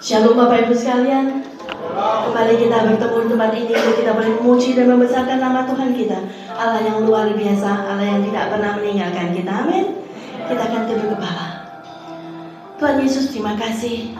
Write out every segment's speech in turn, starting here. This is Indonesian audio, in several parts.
Shalom Bapak Ibu sekalian. Kembali kita bertemu di tempat ini untuk kita boleh memuji dan membesarkan nama Tuhan kita, Allah yang luar biasa, Allah yang tidak pernah meninggalkan kita. Amin. Kita akan tunduk kepala. Tuhan Yesus, terima kasih.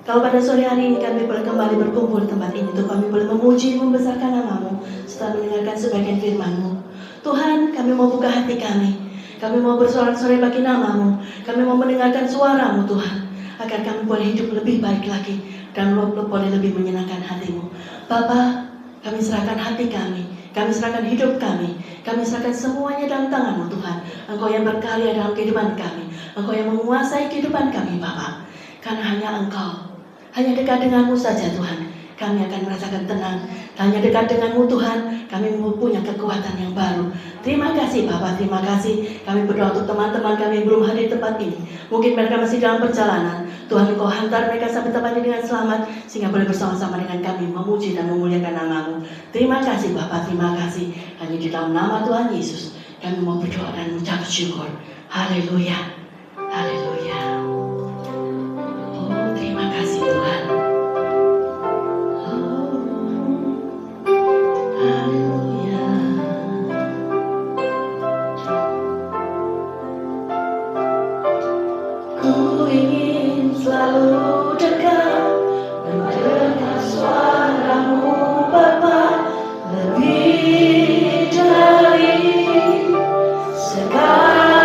Kalau pada sore hari ini kami boleh kembali berkumpul di tempat ini untuk kami boleh memuji dan membesarkan nama-Mu setelah mendengarkan sebagian firman-Mu. Tuhan, kami mau buka hati kami. Kami mau bersorak-sorai bagi nama-Mu. Kami mau mendengarkan suara-Mu Tuhan, agar kami boleh hidup lebih baik lagi dan boleh lebih menyenangkan hati-Mu. Bapa, kami serahkan hati kami serahkan hidup kami serahkan semuanya dalam tangan-Mu Tuhan. Engkau yang berkarya dalam kehidupan kami, Engkau yang menguasai kehidupan kami Bapa. Karena hanya Engkau, hanya dekat dengan-Mu saja Tuhan, kami akan merasakan tenang. Hanya dekat dengan-Mu Tuhan, kami mempunyai kekuatan yang baru. Terima kasih Bapak, terima kasih. Kami berdoa untuk teman-teman kami yang belum hadir di tempat ini. Mungkin mereka masih dalam perjalanan. Tuhan, Engkau hantar mereka sampai tempat ini dengan selamat, sehingga boleh bersama-sama dengan kami memuji dan memuliakan nama-Mu. Terima kasih Bapak, terima kasih. Hanya di dalam nama Tuhan Yesus kami mau berdoa dan mengucap syukur. Haleluya, haleluya. Oh, terima kasih Tuhan. Ku ingin selalu dekat, mendengar suara-Mu Bapa, lebih dari segalanya.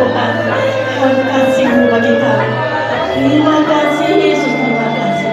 Tuhan. Tuhan kasih-Mu bagi kami. Terima kasih Yesus, terima kasih.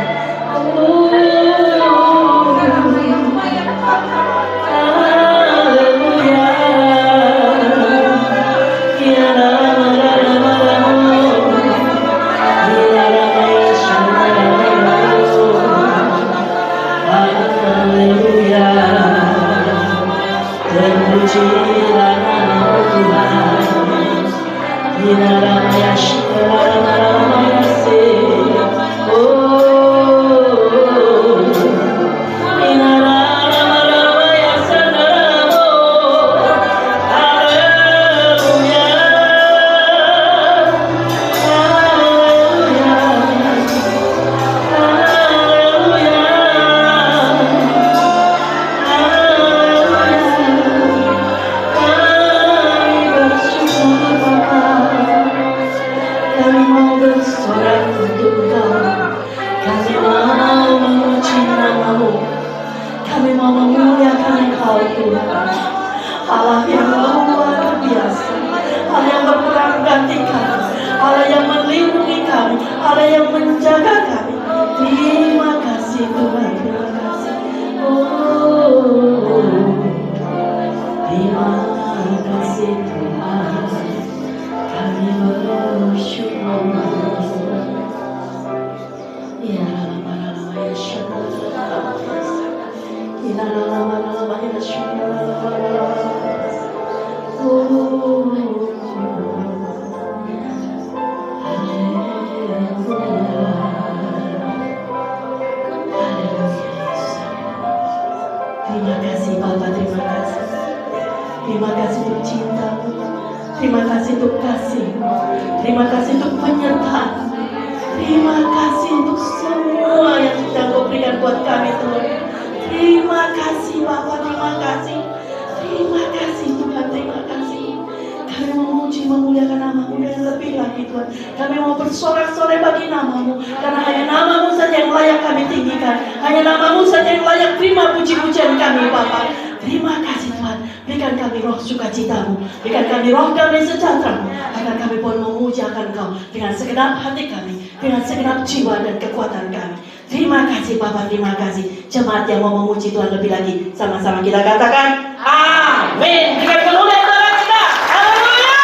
Allah yang luar biasa, Allah yang berperang ganti kami, Allah yang melindungi kami, Allah yang menjaga kami. Terima kasih Tuhan, terima kasih. Terima kasih Tuhan, kami bersyukur. Ya lama-lama ya syukur. Ya lama-lama ya syukur. Terima kasih Bapa, terima kasih. Terima kasih untuk cinta-Mu. Terima kasih untuk kasih-Mu. Terima kasih untuk penyertaan. Terima kasih untuk semua yang sudah Kau berikan buat kami Tuhan. Terima kasih Bapa, terima kasih. Terima kasih Tuhan, terima kasih. Kami memuji, memuliakan nama-Mu dan lebih lagi Tuhan. Kami mau bersorak-sorai bagi nama-Mu, karena hanya nama-Mu saja yang layak kami tinggikan. Hanya nama-Mu saja yang layak terima puji-pujian kami Bapa. Terima kasih Tuhan. Berikan kami roh sukacita-Mu, berikan kami roh damai sejahtera-Mu, agar kami pun memuji akan Kau dengan segenap hati kami, dengan segenap jiwa dan kekuatan kami. Terima kasih Bapa, terima kasih. Jemaat yang mau memuji Tuhan lebih lagi, sama-sama kita katakan amin. Berikan kemuliaan Tuhan kita. Haleluya.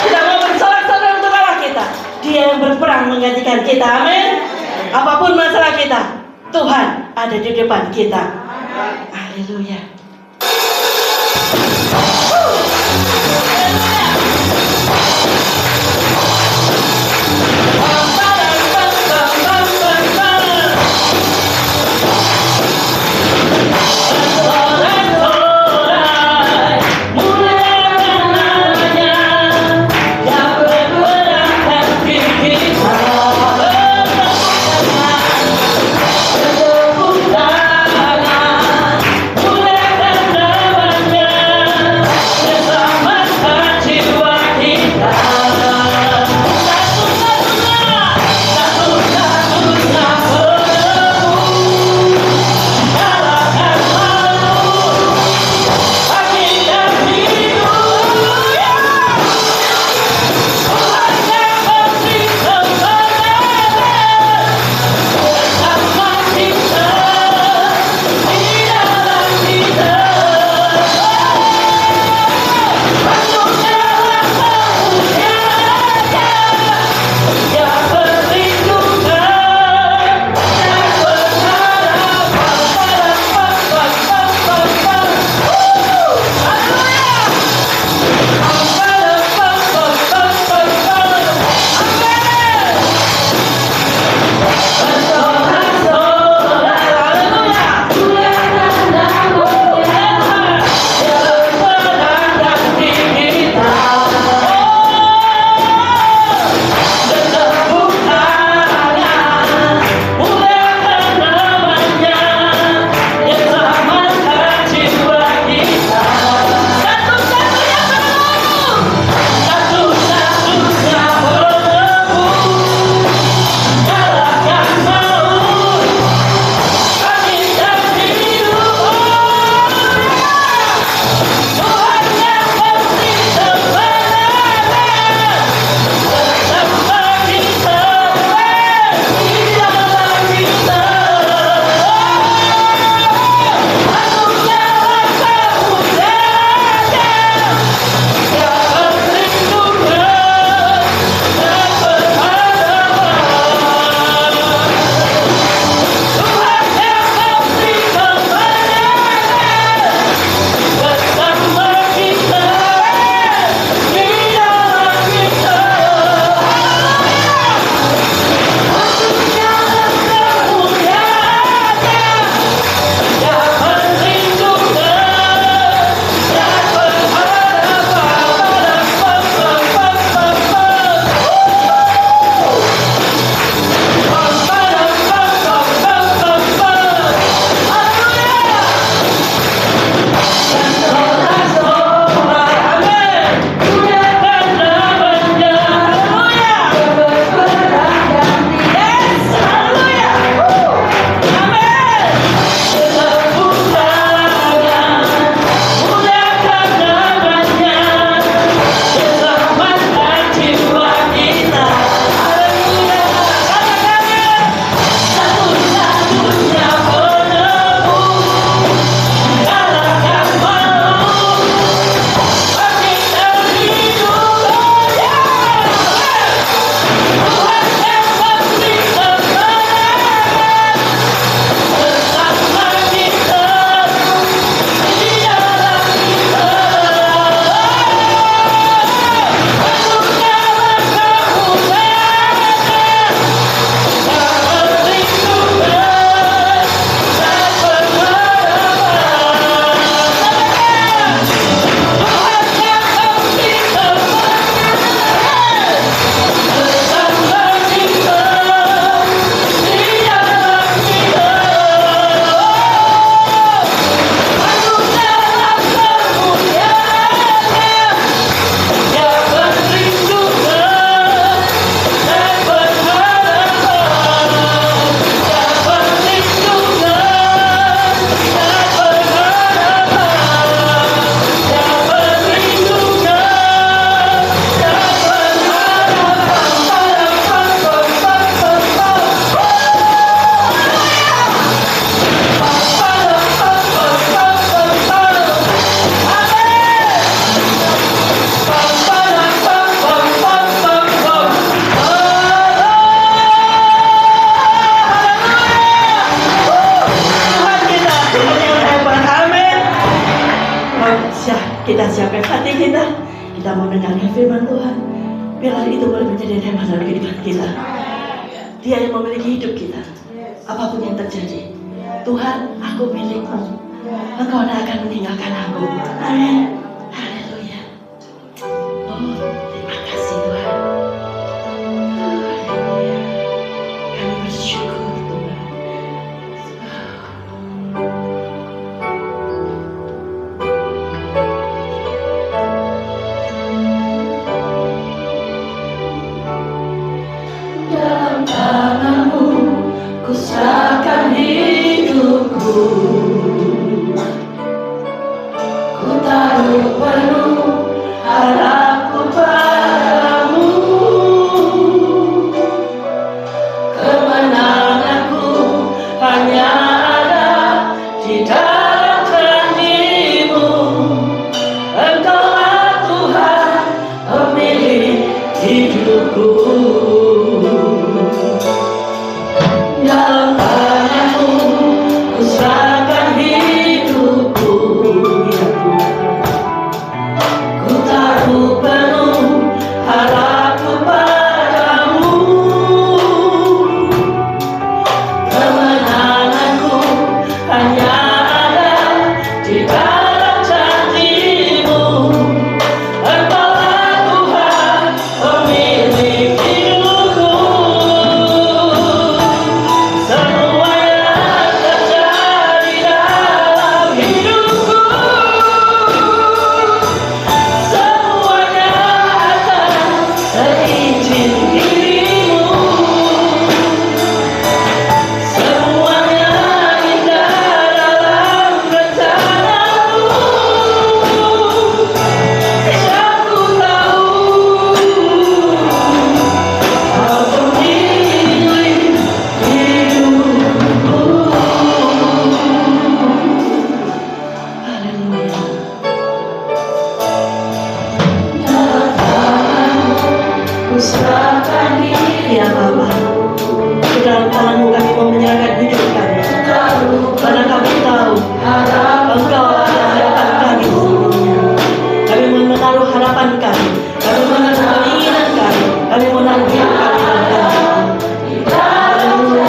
Kita mau bersorak-sorai untuk Allah kita. Dia yang berperang menggantikan kita. Amin. Apapun masalah kita, Tuhan ada di depan kita. Haleluya. Kita mau dengarkan firman Tuhan. Biarlah itu boleh menjadi tema dalam kehidupan kita. Dia yang memiliki hidup kita. Apapun yang terjadi, Tuhan, aku milikmu. Engkau tidak akan meninggalkan aku. Amin. Haleluya. Oh, terima kasih Tuhan. Haleluya. Kami bersyukur Tuhan. Dalam tangan-Mu ku serahkan hidupku. Ku taruh penuh harapku padamu. Kemenanganku hanya ada di dalam janji-Mu. Engkaulah Tuhan pemilik hidupku. Dalam tangan-Mu ku serahkan hidupku. Ku taruh penuh harapku padamu. Kemenanganku hanya ada di dalam janji-Mu. Engkaulah Tuhan pemilik hidupku. Semua yang terjadi dalam hidupku, semuanya atas seizin diri-Mu. Semuanya indah dalam rencana-Mu. Aku tahu Kau pemilik hidupku. Haleluya. Dalam tangan-Mu ku serahkan diri. Ya Bapa, di dalam tangan-Mu kami mau menyerahkan hidup kami. Karena kami tahu Engkau adalah harapan kami seluruhnya. Kami mau menaruh harapan kami. Kami menaruh keinginan kami. Kami mau menaruh hidup kami dalam tangan-Mu. Haleluya.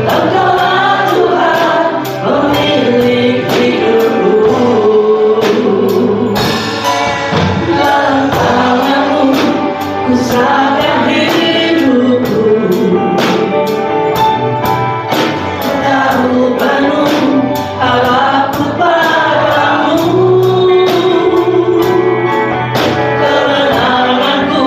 Engkaulah Tuhan pemilik hidupku. Dalam tangan-Mu ku serahkan hidupku. Ku taruh penuh harapku padamu. Kemenanganku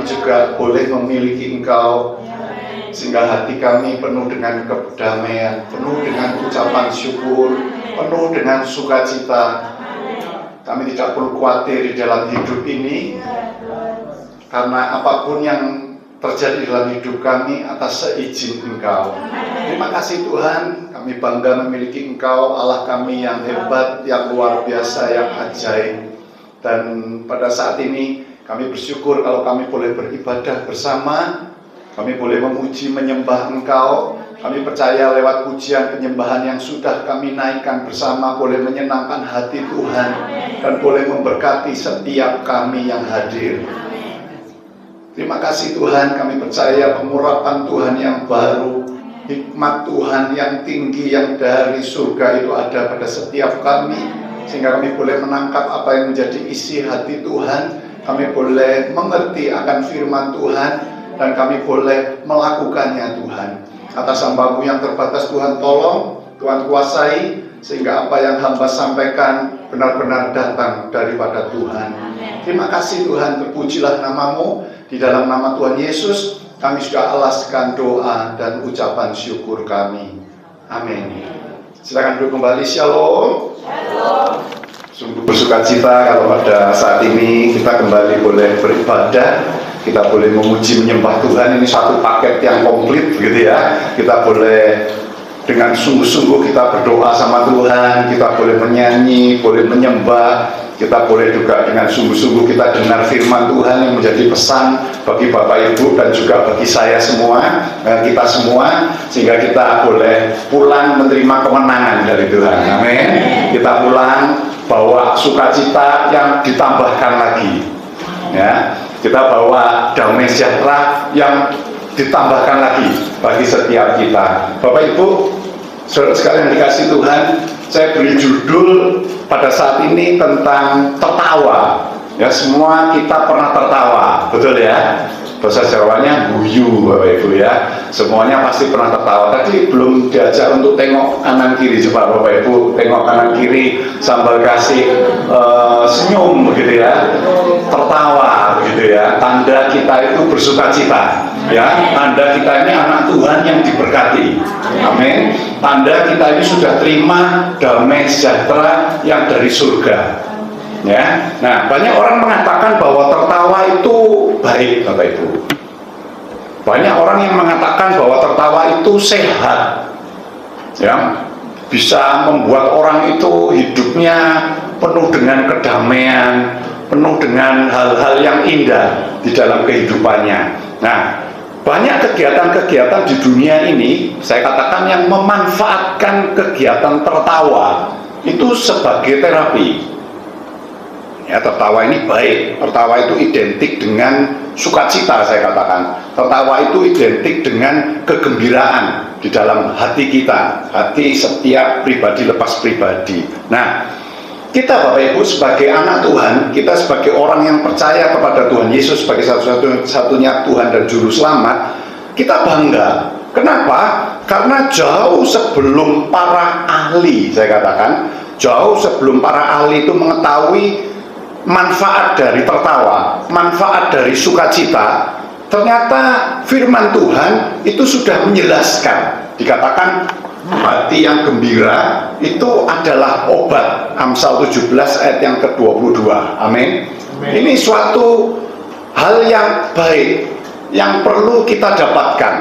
juga boleh memiliki Engkau, sehingga hati kami penuh dengan kedamaian, penuh dengan ucapan syukur, penuh dengan sukacita. Kami tidak perlu khawatir di dalam hidup ini, karena apapun yang terjadi dalam hidup kami atas seizin Engkau. Terima kasih Tuhan, kami bangga memiliki Engkau, Allah kami yang hebat, yang luar biasa, yang ajaib. Dan pada saat ini kami bersyukur kalau kami boleh beribadah bersama, kami boleh memuji menyembah Engkau. Kami percaya lewat pujian penyembahan yang sudah kami naikkan bersama boleh menyenangkan hati Tuhan dan boleh memberkati setiap kami yang hadir. Terima kasih Tuhan, kami percaya pengurapan Tuhan yang baru, hikmat Tuhan yang tinggi yang dari surga itu ada pada setiap kami, sehingga kami boleh menangkap apa yang menjadi isi hati Tuhan. Kami boleh mengerti akan firman Tuhan dan kami boleh melakukannya Tuhan. Atas hamba-Mu yang terbatas Tuhan tolong, Tuhan kuasai, sehingga apa yang hamba sampaikan benar-benar datang daripada Tuhan. Terima kasih Tuhan, terpujilah nama-Mu. Di dalam nama Tuhan Yesus kami sudah alaskan doa dan ucapan syukur kami. Amin. Silakan duduk kembali. Shalom. Sungguh bersuka cita kalau pada saat ini kita kembali boleh beribadah, kita boleh memuji menyembah Tuhan. Ini satu paket yang komplit gitu ya. Kita boleh dengan sungguh-sungguh kita berdoa sama Tuhan, kita boleh menyanyi, boleh menyembah, kita boleh juga dengan sungguh-sungguh kita dengar firman Tuhan yang menjadi pesan bagi Bapak Ibu dan juga bagi saya semua, kita semua, sehingga kita boleh pulang menerima kemenangan dari Tuhan. Amin. Kita pulang bawa sukacita yang ditambahkan lagi, ya. Kita bawa damai sejahtera yang ditambahkan lagi bagi setiap kita. Bapak Ibu, saudara sekalian dikasih Tuhan, saya beri judul pada saat ini tentang tertawa. Ya, semua kita pernah tertawa, betul ya? Bahasa Jawanya guyu, Bapak Ibu ya. Semuanya pasti pernah tertawa. Tadi belum diajak untuk tengok kanan kiri, coba Bapak Ibu tengok kanan kiri sambil kasih senyum begitu ya, tertawa begitu ya. Tanda kita itu bersukacita. Ya, tanda kita ini anak Tuhan yang diberkati. Amin. Tanda kita ini sudah terima damai sejahtera yang dari surga. Ya. Nah, banyak orang mengatakan bahwa tertawa itu baik, Bapak Ibu. Banyak orang yang mengatakan bahwa tertawa itu sehat. Ya, bisa membuat orang itu hidupnya penuh dengan kedamaian, penuh dengan hal-hal yang indah di dalam kehidupannya. Nah, banyak kegiatan-kegiatan di dunia ini, saya katakan yang memanfaatkan kegiatan tertawa itu sebagai terapi. Ya, tertawa ini baik. Tertawa itu identik dengan sukacita, saya katakan. Tertawa itu identik dengan kegembiraan di dalam hati kita, hati setiap pribadi lepas pribadi. Nah, kita Bapak Ibu sebagai anak Tuhan, kita sebagai orang yang percaya kepada Tuhan Yesus sebagai satu-satunya Tuhan dan Juru Selamat, kita bangga. Kenapa? Karena jauh sebelum para ahli, saya katakan, jauh sebelum para ahli itu mengetahui manfaat dari tertawa, manfaat dari sukacita, ternyata firman Tuhan itu sudah menjelaskan. Dikatakan hati yang gembira itu adalah obat. Amsal 17 ayat yang ke-22. Amin. Ini suatu hal yang baik yang perlu kita dapatkan.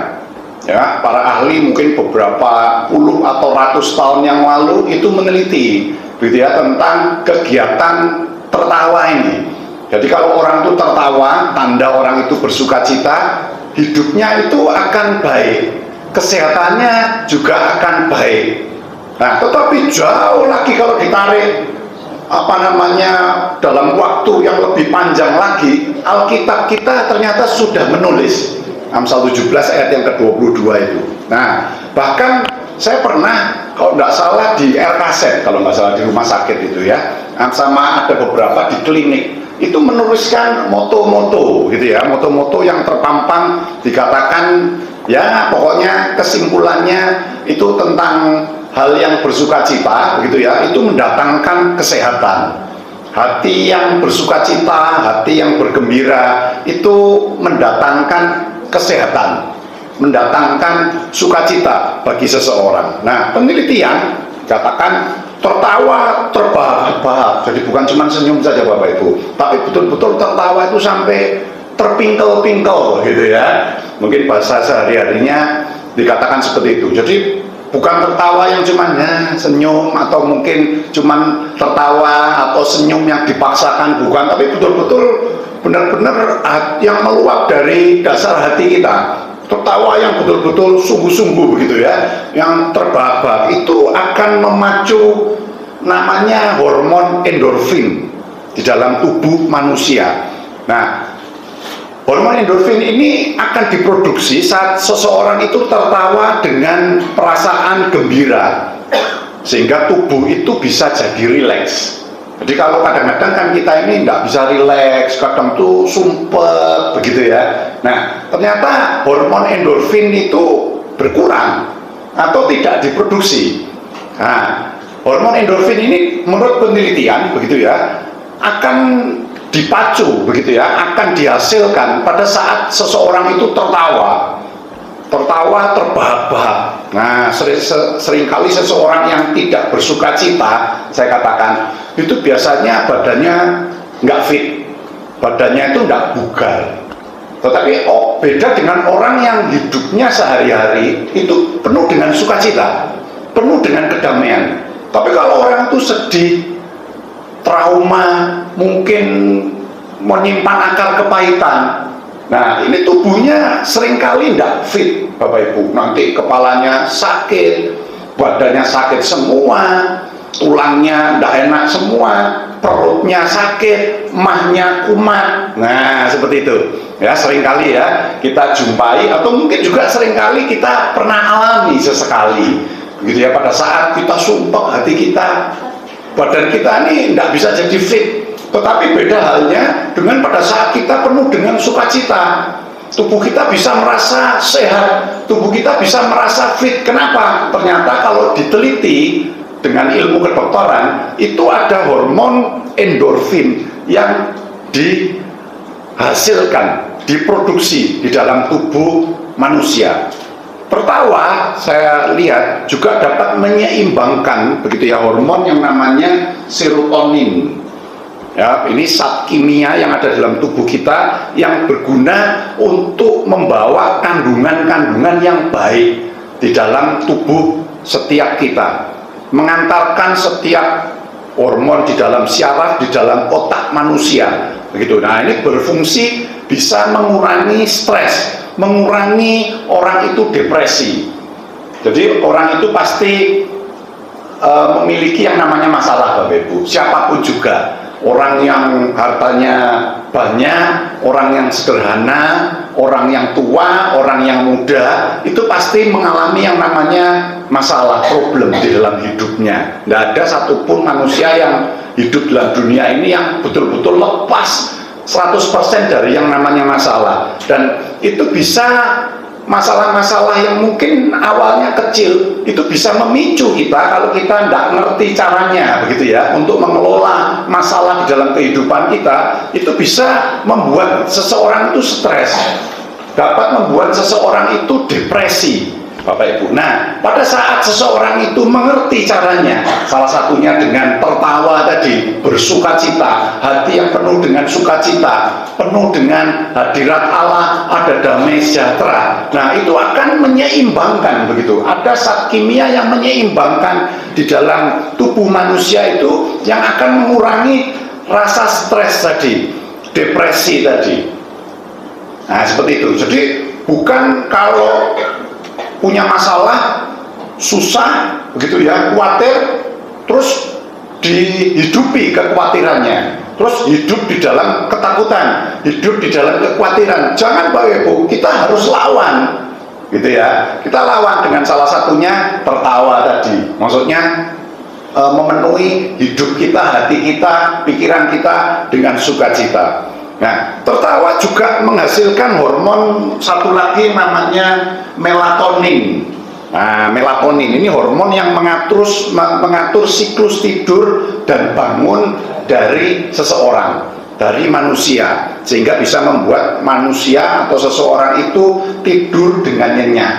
Ya, para ahli mungkin beberapa puluh atau ratus tahun yang lalu itu meneliti gitu ya, tentang kegiatan tertawa ini. Jadi kalau orang itu tertawa, tanda orang itu bersukacita, hidupnya itu akan baik, kesehatannya juga akan baik. Nah, tetapi jauh lagi kalau ditarik dalam waktu yang lebih panjang lagi, Alkitab kita ternyata sudah menulis Amsal 17 ayat yang ke-22 itu. Nah, bahkan saya pernah, kalau tidak salah di RKZ, kalau nggak salah di rumah sakit itu ya, sama ada beberapa di klinik, itu menuliskan moto-moto gitu ya, moto-moto yang terpampang, dikatakan ya pokoknya kesimpulannya itu tentang hal yang bersukacita gitu ya, itu mendatangkan kesehatan. Hati yang bersukacita, hati yang bergembira itu mendatangkan kesehatan, mendatangkan sukacita bagi seseorang. Nah, penelitian katakan tertawa terbahak-bahak, jadi bukan cuma senyum saja Bapak Ibu, tapi betul-betul tertawa itu sampai terpingkel-pingkel gitu ya. Mungkin bahasa sehari-harinya dikatakan seperti itu. Jadi bukan tertawa yang cuma senyum atau mungkin cuma tertawa atau senyum yang dipaksakan, bukan, tapi betul-betul benar-benar yang meluap dari dasar hati kita. Tertawa yang betul-betul sungguh-sungguh begitu ya, yang terbahak-bahak itu akan memacu namanya hormon endorfin di dalam tubuh manusia. Nah, hormon endorfin ini akan diproduksi saat seseorang itu tertawa dengan perasaan gembira, sehingga tubuh itu bisa jadi rileks. Jadi kalau kadang-kadang kan kita ini nggak bisa rileks, kadang tuh sumpet begitu ya. Nah, ternyata hormon endorfin itu berkurang atau tidak diproduksi. Nah, hormon endorfin ini menurut penelitian begitu ya, akan dipacu begitu ya, akan dihasilkan pada saat seseorang itu tertawa terbahak-bahak. Nah, seringkali seseorang yang tidak bersukacita, saya katakan, itu biasanya badannya nggak fit, badannya itu nggak bugar. Tetapi beda dengan orang yang hidupnya sehari-hari itu penuh dengan sukacita, penuh dengan kedamaian. Tapi kalau orang itu sedih, trauma, mungkin menyimpan akar kepahitan, nah ini tubuhnya seringkali tidak fit Bapak Ibu. Nanti kepalanya sakit, badannya sakit semua, tulangnya tidak enak semua, perutnya sakit, mahnya kumat. Nah seperti itu ya, seringkali ya kita jumpai, atau mungkin juga seringkali kita pernah alami sesekali begitu ya, pada saat kita sumpah hati kita, badan kita ini tidak bisa jadi fit. Tetapi beda halnya dengan pada saat kita penuh dengan sukacita, tubuh kita bisa merasa sehat, tubuh kita bisa merasa fit. Kenapa? Ternyata kalau diteliti dengan ilmu kedokteran, itu ada hormon endorfin yang dihasilkan, diproduksi di dalam tubuh manusia. Tertawa, saya lihat juga dapat menyeimbangkan begitu ya hormon yang namanya serotonin. Ya, ini zat kimia yang ada dalam tubuh kita yang berguna untuk membawa kandungan-kandungan yang baik di dalam tubuh setiap kita, mengantarkan setiap hormon di dalam syaraf, di dalam otak manusia begitu. Nah, ini berfungsi bisa mengurangi stres, mengurangi orang itu depresi. Jadi orang itu pasti memiliki yang namanya masalah Bapak Ibu, siapapun juga. Orang yang hartanya banyak, orang yang sederhana, orang yang tua, orang yang muda, itu pasti mengalami yang namanya masalah, problem di dalam hidupnya. Tidak ada satupun manusia yang hidup dalam dunia ini yang betul-betul lepas 100% dari yang namanya masalah. Dan itu bisa, masalah-masalah yang mungkin awalnya kecil itu bisa memicu kita kalau kita tidak ngerti caranya begitu ya, untuk mengelola masalah di dalam kehidupan kita. Itu bisa membuat seseorang itu stres, dapat membuat seseorang itu depresi Bapak Ibu. Nah, pada saat seseorang itu mengerti caranya, salah satunya dengan tertawa tadi, bersukacita, hati yang penuh dengan sukacita, penuh dengan hadirat Allah, ada damai sejahtera. Nah, itu akan menyeimbangkan begitu. Ada zat kimia yang menyeimbangkan di dalam tubuh manusia itu yang akan mengurangi rasa stres tadi, depresi tadi. Nah, seperti itu. Jadi bukan kalau punya masalah, susah begitu ya, khawatir, terus dihidupi kekhawatirannya, terus hidup di dalam ketakutan, hidup di dalam kekhawatiran. Jangan Bapak Ibu, kita harus lawan gitu ya. Kita lawan dengan salah satunya tertawa tadi. Maksudnya memenuhi hidup kita, hati kita, pikiran kita dengan sukacita. Nah, tertawa juga menghasilkan hormon satu lagi namanya melatonin. Nah, melatonin ini hormon yang mengatur siklus tidur dan bangun dari seseorang, dari manusia, sehingga bisa membuat manusia atau seseorang itu tidur dengan nyenyak.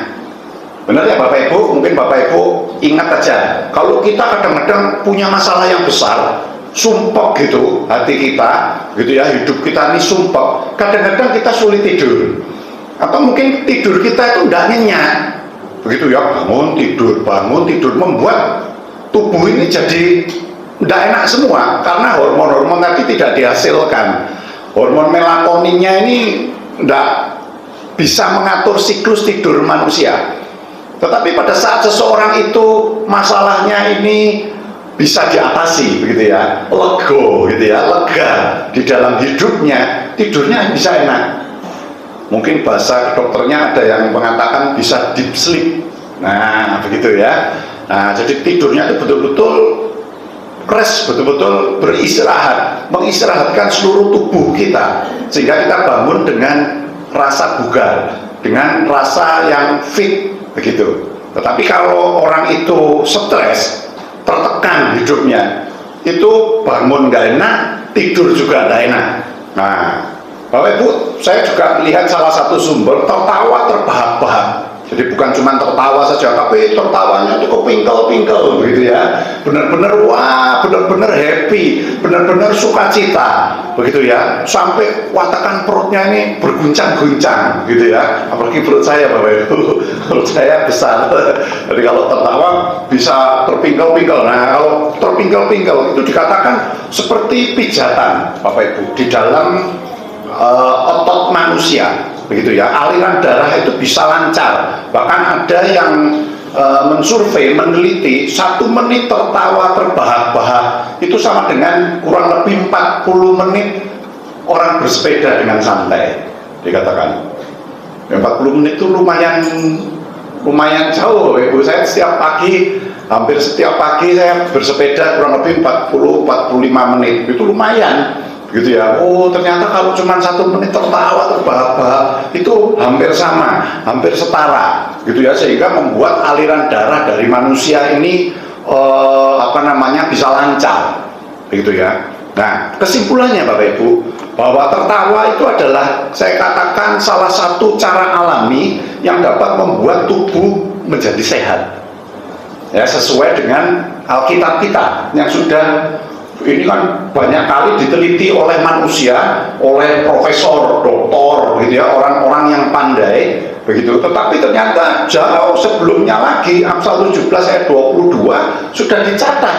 Benar ya Bapak Ibu? Mungkin Bapak Ibu ingat aja, kalau kita kadang-kadang punya masalah yang besar, sumpek gitu hati kita, gitu ya, hidup kita ini sumpek, kadang-kadang kita sulit tidur, atau mungkin tidur kita itu tidak nyenyak, begitu ya, bangun tidur, membuat tubuh ini jadi tidak enak semua, karena hormon-hormon tadi tidak dihasilkan. Hormon melatoninnya ini tidak bisa mengatur siklus tidur manusia. Tetapi pada saat seseorang itu masalahnya ini bisa diatasi, begitu ya, lego, gitu ya, lega di dalam hidupnya, tidurnya bisa enak. Mungkin bahasa dokternya ada yang mengatakan bisa deep sleep. Nah, begitu ya. Nah, jadi tidurnya itu betul-betul rest, betul-betul beristirahat, mengistirahatkan seluruh tubuh kita, sehingga kita bangun dengan rasa bugar, dengan rasa yang fit, begitu. Tetapi kalau orang itu stres, tertekan hidupnya, itu bangun nggak enak, tidur juga nggak enak. Nah, Bapak Ibu, saya juga melihat salah satu sumber tertawa terbahak-bahak. Jadi bukan cuma tertawa saja, tapi tertawanya itu kepingkel-pingkel, begitu ya. Benar-benar wah, benar-benar happy, benar-benar sukacita, begitu ya. Sampai watakan perutnya ini berguncang-guncang, gitu ya. Apalagi perut saya, Bapak Ibu, perut saya besar. Jadi kalau tertawa bisa terpingkel-pingkel. Nah, kalau terpingkel-pingkel itu dikatakan seperti pijatan, Bapak Ibu, di dalam otot manusia, begitu ya. Aliran darah itu bisa lancar. Bahkan ada yang mensurvei, meneliti 1 menit tertawa terbahak-bahak itu sama dengan kurang lebih 40 menit orang bersepeda dengan santai, dikatakan. 40 menit itu lumayan jauh, Ibu. Saya hampir setiap pagi saya bersepeda kurang lebih 40-45 menit, itu lumayan, gitu ya. Oh, ternyata kalau cuma 1 menit tertawa terbahak-bahak itu hampir sama, hampir setara, gitu ya, sehingga membuat aliran darah dari manusia ini bisa lancar, begitu ya. Nah, kesimpulannya Bapak Ibu, bahwa tertawa itu adalah, saya katakan, salah satu cara alami yang dapat membuat tubuh menjadi sehat, ya, sesuai dengan Alkitab kita yang sudah ini kan banyak kali diteliti oleh manusia, oleh profesor, doktor, gitu ya, orang-orang yang pandai, begitu. Tetapi ternyata jauh sebelumnya lagi, Amsal 17 ayat 22 sudah dicatat,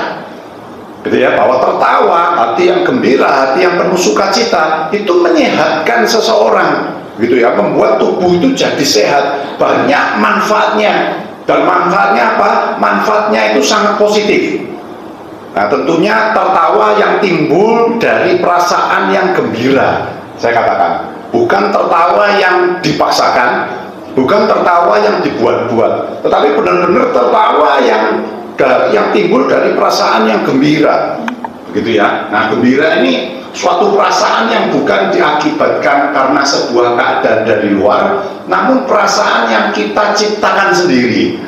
gitu ya, bahwa tertawa, hati yang gembira, hati yang penuh sukacita itu menyehatkan seseorang, gitu ya, membuat tubuh itu jadi sehat, banyak manfaatnya. Dan manfaatnya apa? Manfaatnya itu sangat positif. Nah, tentunya tertawa yang timbul dari perasaan yang gembira, saya katakan, bukan tertawa yang dipaksakan, bukan tertawa yang dibuat-buat, tetapi benar-benar tertawa yang timbul dari perasaan yang gembira, begitu ya. Nah, gembira ini suatu perasaan yang bukan diakibatkan karena sebuah keadaan dari luar, namun perasaan yang kita ciptakan sendiri.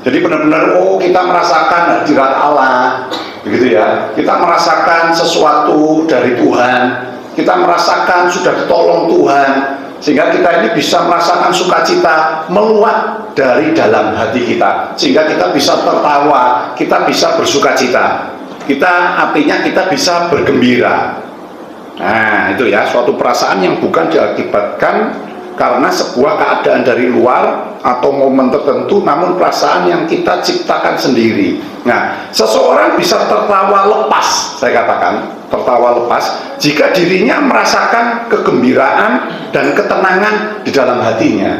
Jadi benar-benar, oh, kita merasakan hadirat Allah, begitu ya. Kita merasakan sesuatu dari Tuhan, kita merasakan sudah ditolong Tuhan, sehingga kita ini bisa merasakan sukacita meluap dari dalam hati kita, sehingga kita bisa tertawa, kita bisa bersukacita, artinya kita bisa bergembira. Nah, itu ya, suatu perasaan yang bukan diakibatkan karena sebuah keadaan dari luar atau momen tertentu, namun perasaan yang kita ciptakan sendiri. Nah, seseorang bisa tertawa lepas, saya katakan, tertawa lepas jika dirinya merasakan kegembiraan dan ketenangan di dalam hatinya.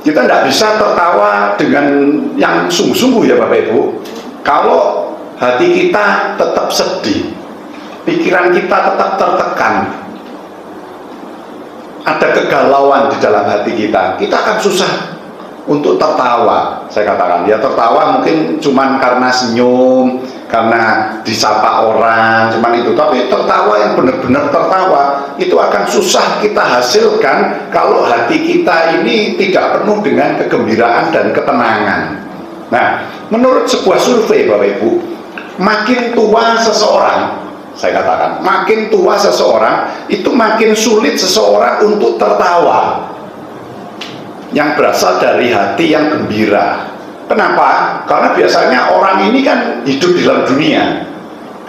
Kita tidak bisa tertawa dengan yang sungguh-sungguh, ya Bapak Ibu, kalau hati kita tetap sedih, pikiran kita tetap tertekan, ada kegalauan di dalam hati kita akan susah untuk tertawa, saya katakan. Ya, tertawa mungkin cuman karena senyum, karena disapa orang cuman itu, tapi tertawa yang benar-benar tertawa itu akan susah kita hasilkan kalau hati kita ini tidak penuh dengan kegembiraan dan ketenangan. Nah, menurut sebuah survei Bapak Ibu, makin tua seseorang, saya katakan makin tua seseorang itu makin sulit seseorang untuk tertawa yang berasal dari hati yang gembira. Kenapa? Karena biasanya orang ini kan hidup di dalam dunia,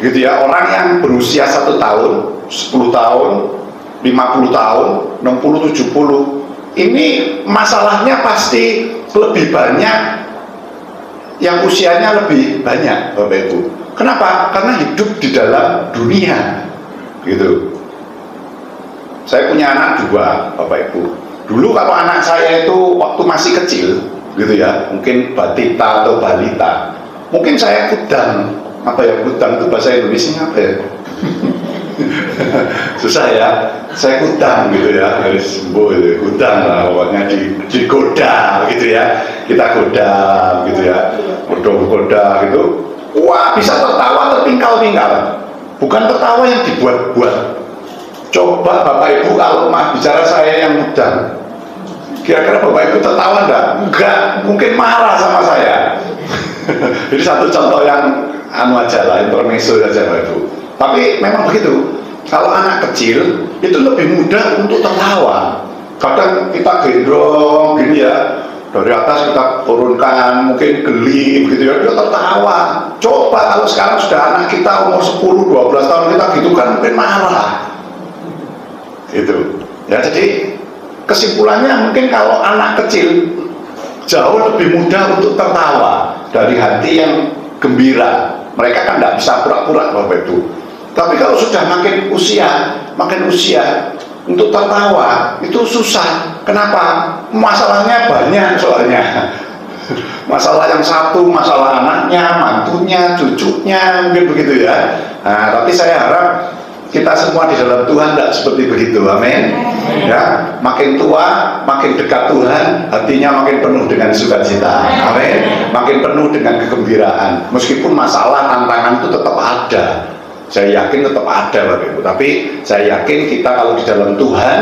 gitu ya. Orang yang berusia 1 tahun, 10 tahun, 50 tahun, 60, 70, ini masalahnya pasti lebih banyak yang usianya lebih banyak, Bapak Ibu. Kenapa? Karena hidup di dalam dunia, gitu. Saya punya anak 2, Bapak Ibu. Dulu kalau anak saya itu waktu masih kecil, gitu ya, mungkin batita atau balita, mungkin saya kudang, apa ya, kudang itu bahasa Indonesia apa ya? Susah ya, saya kudang gitu ya, harus sembuh gitu, kudang lah pokoknya, digoda gitu ya, kita goda gitu ya, goda gitu, wah bisa tertawa terpingkal-pingkal, bukan tertawa yang dibuat-buat. Coba Bapak Ibu kalau bicara saya yang kudang, kira-kira Bapak Ibu tertawa enggak, mungkin marah sama saya. Jadi satu contoh yang aja lah, intermezzo saja Bapak Ibu. Tapi memang begitu, kalau anak kecil itu lebih mudah untuk tertawa. Kadang kita gendong gini ya, dari atas kita turunkan, mungkin geli gitu ya, dia tertawa. Coba kalau sekarang sudah anak kita umur 10-12 tahun kita gitu kan mungkin marah. Itu ya, jadi kesimpulannya mungkin kalau anak kecil jauh lebih mudah untuk tertawa dari hati yang gembira. Mereka kan tidak bisa pura-pura Bapak Ibu. Tapi kalau sudah makin usia untuk tertawa itu susah. Kenapa? Masalahnya banyak soalnya. Masalah yang satu, masalah anaknya, mantunya, cucunya, mungkin begitu ya. Nah, tapi saya harap kita semua di dalam Tuhan tidak seperti begitu, amin. Ya, makin tua, makin dekat Tuhan, hatinya makin penuh dengan sukacita, amin. Makin penuh dengan kegembiraan. Meskipun masalah, tantangan itu tetap ada, saya yakin tetap ada, Bapak Ibu. Tapi saya yakin kita kalau di dalam Tuhan,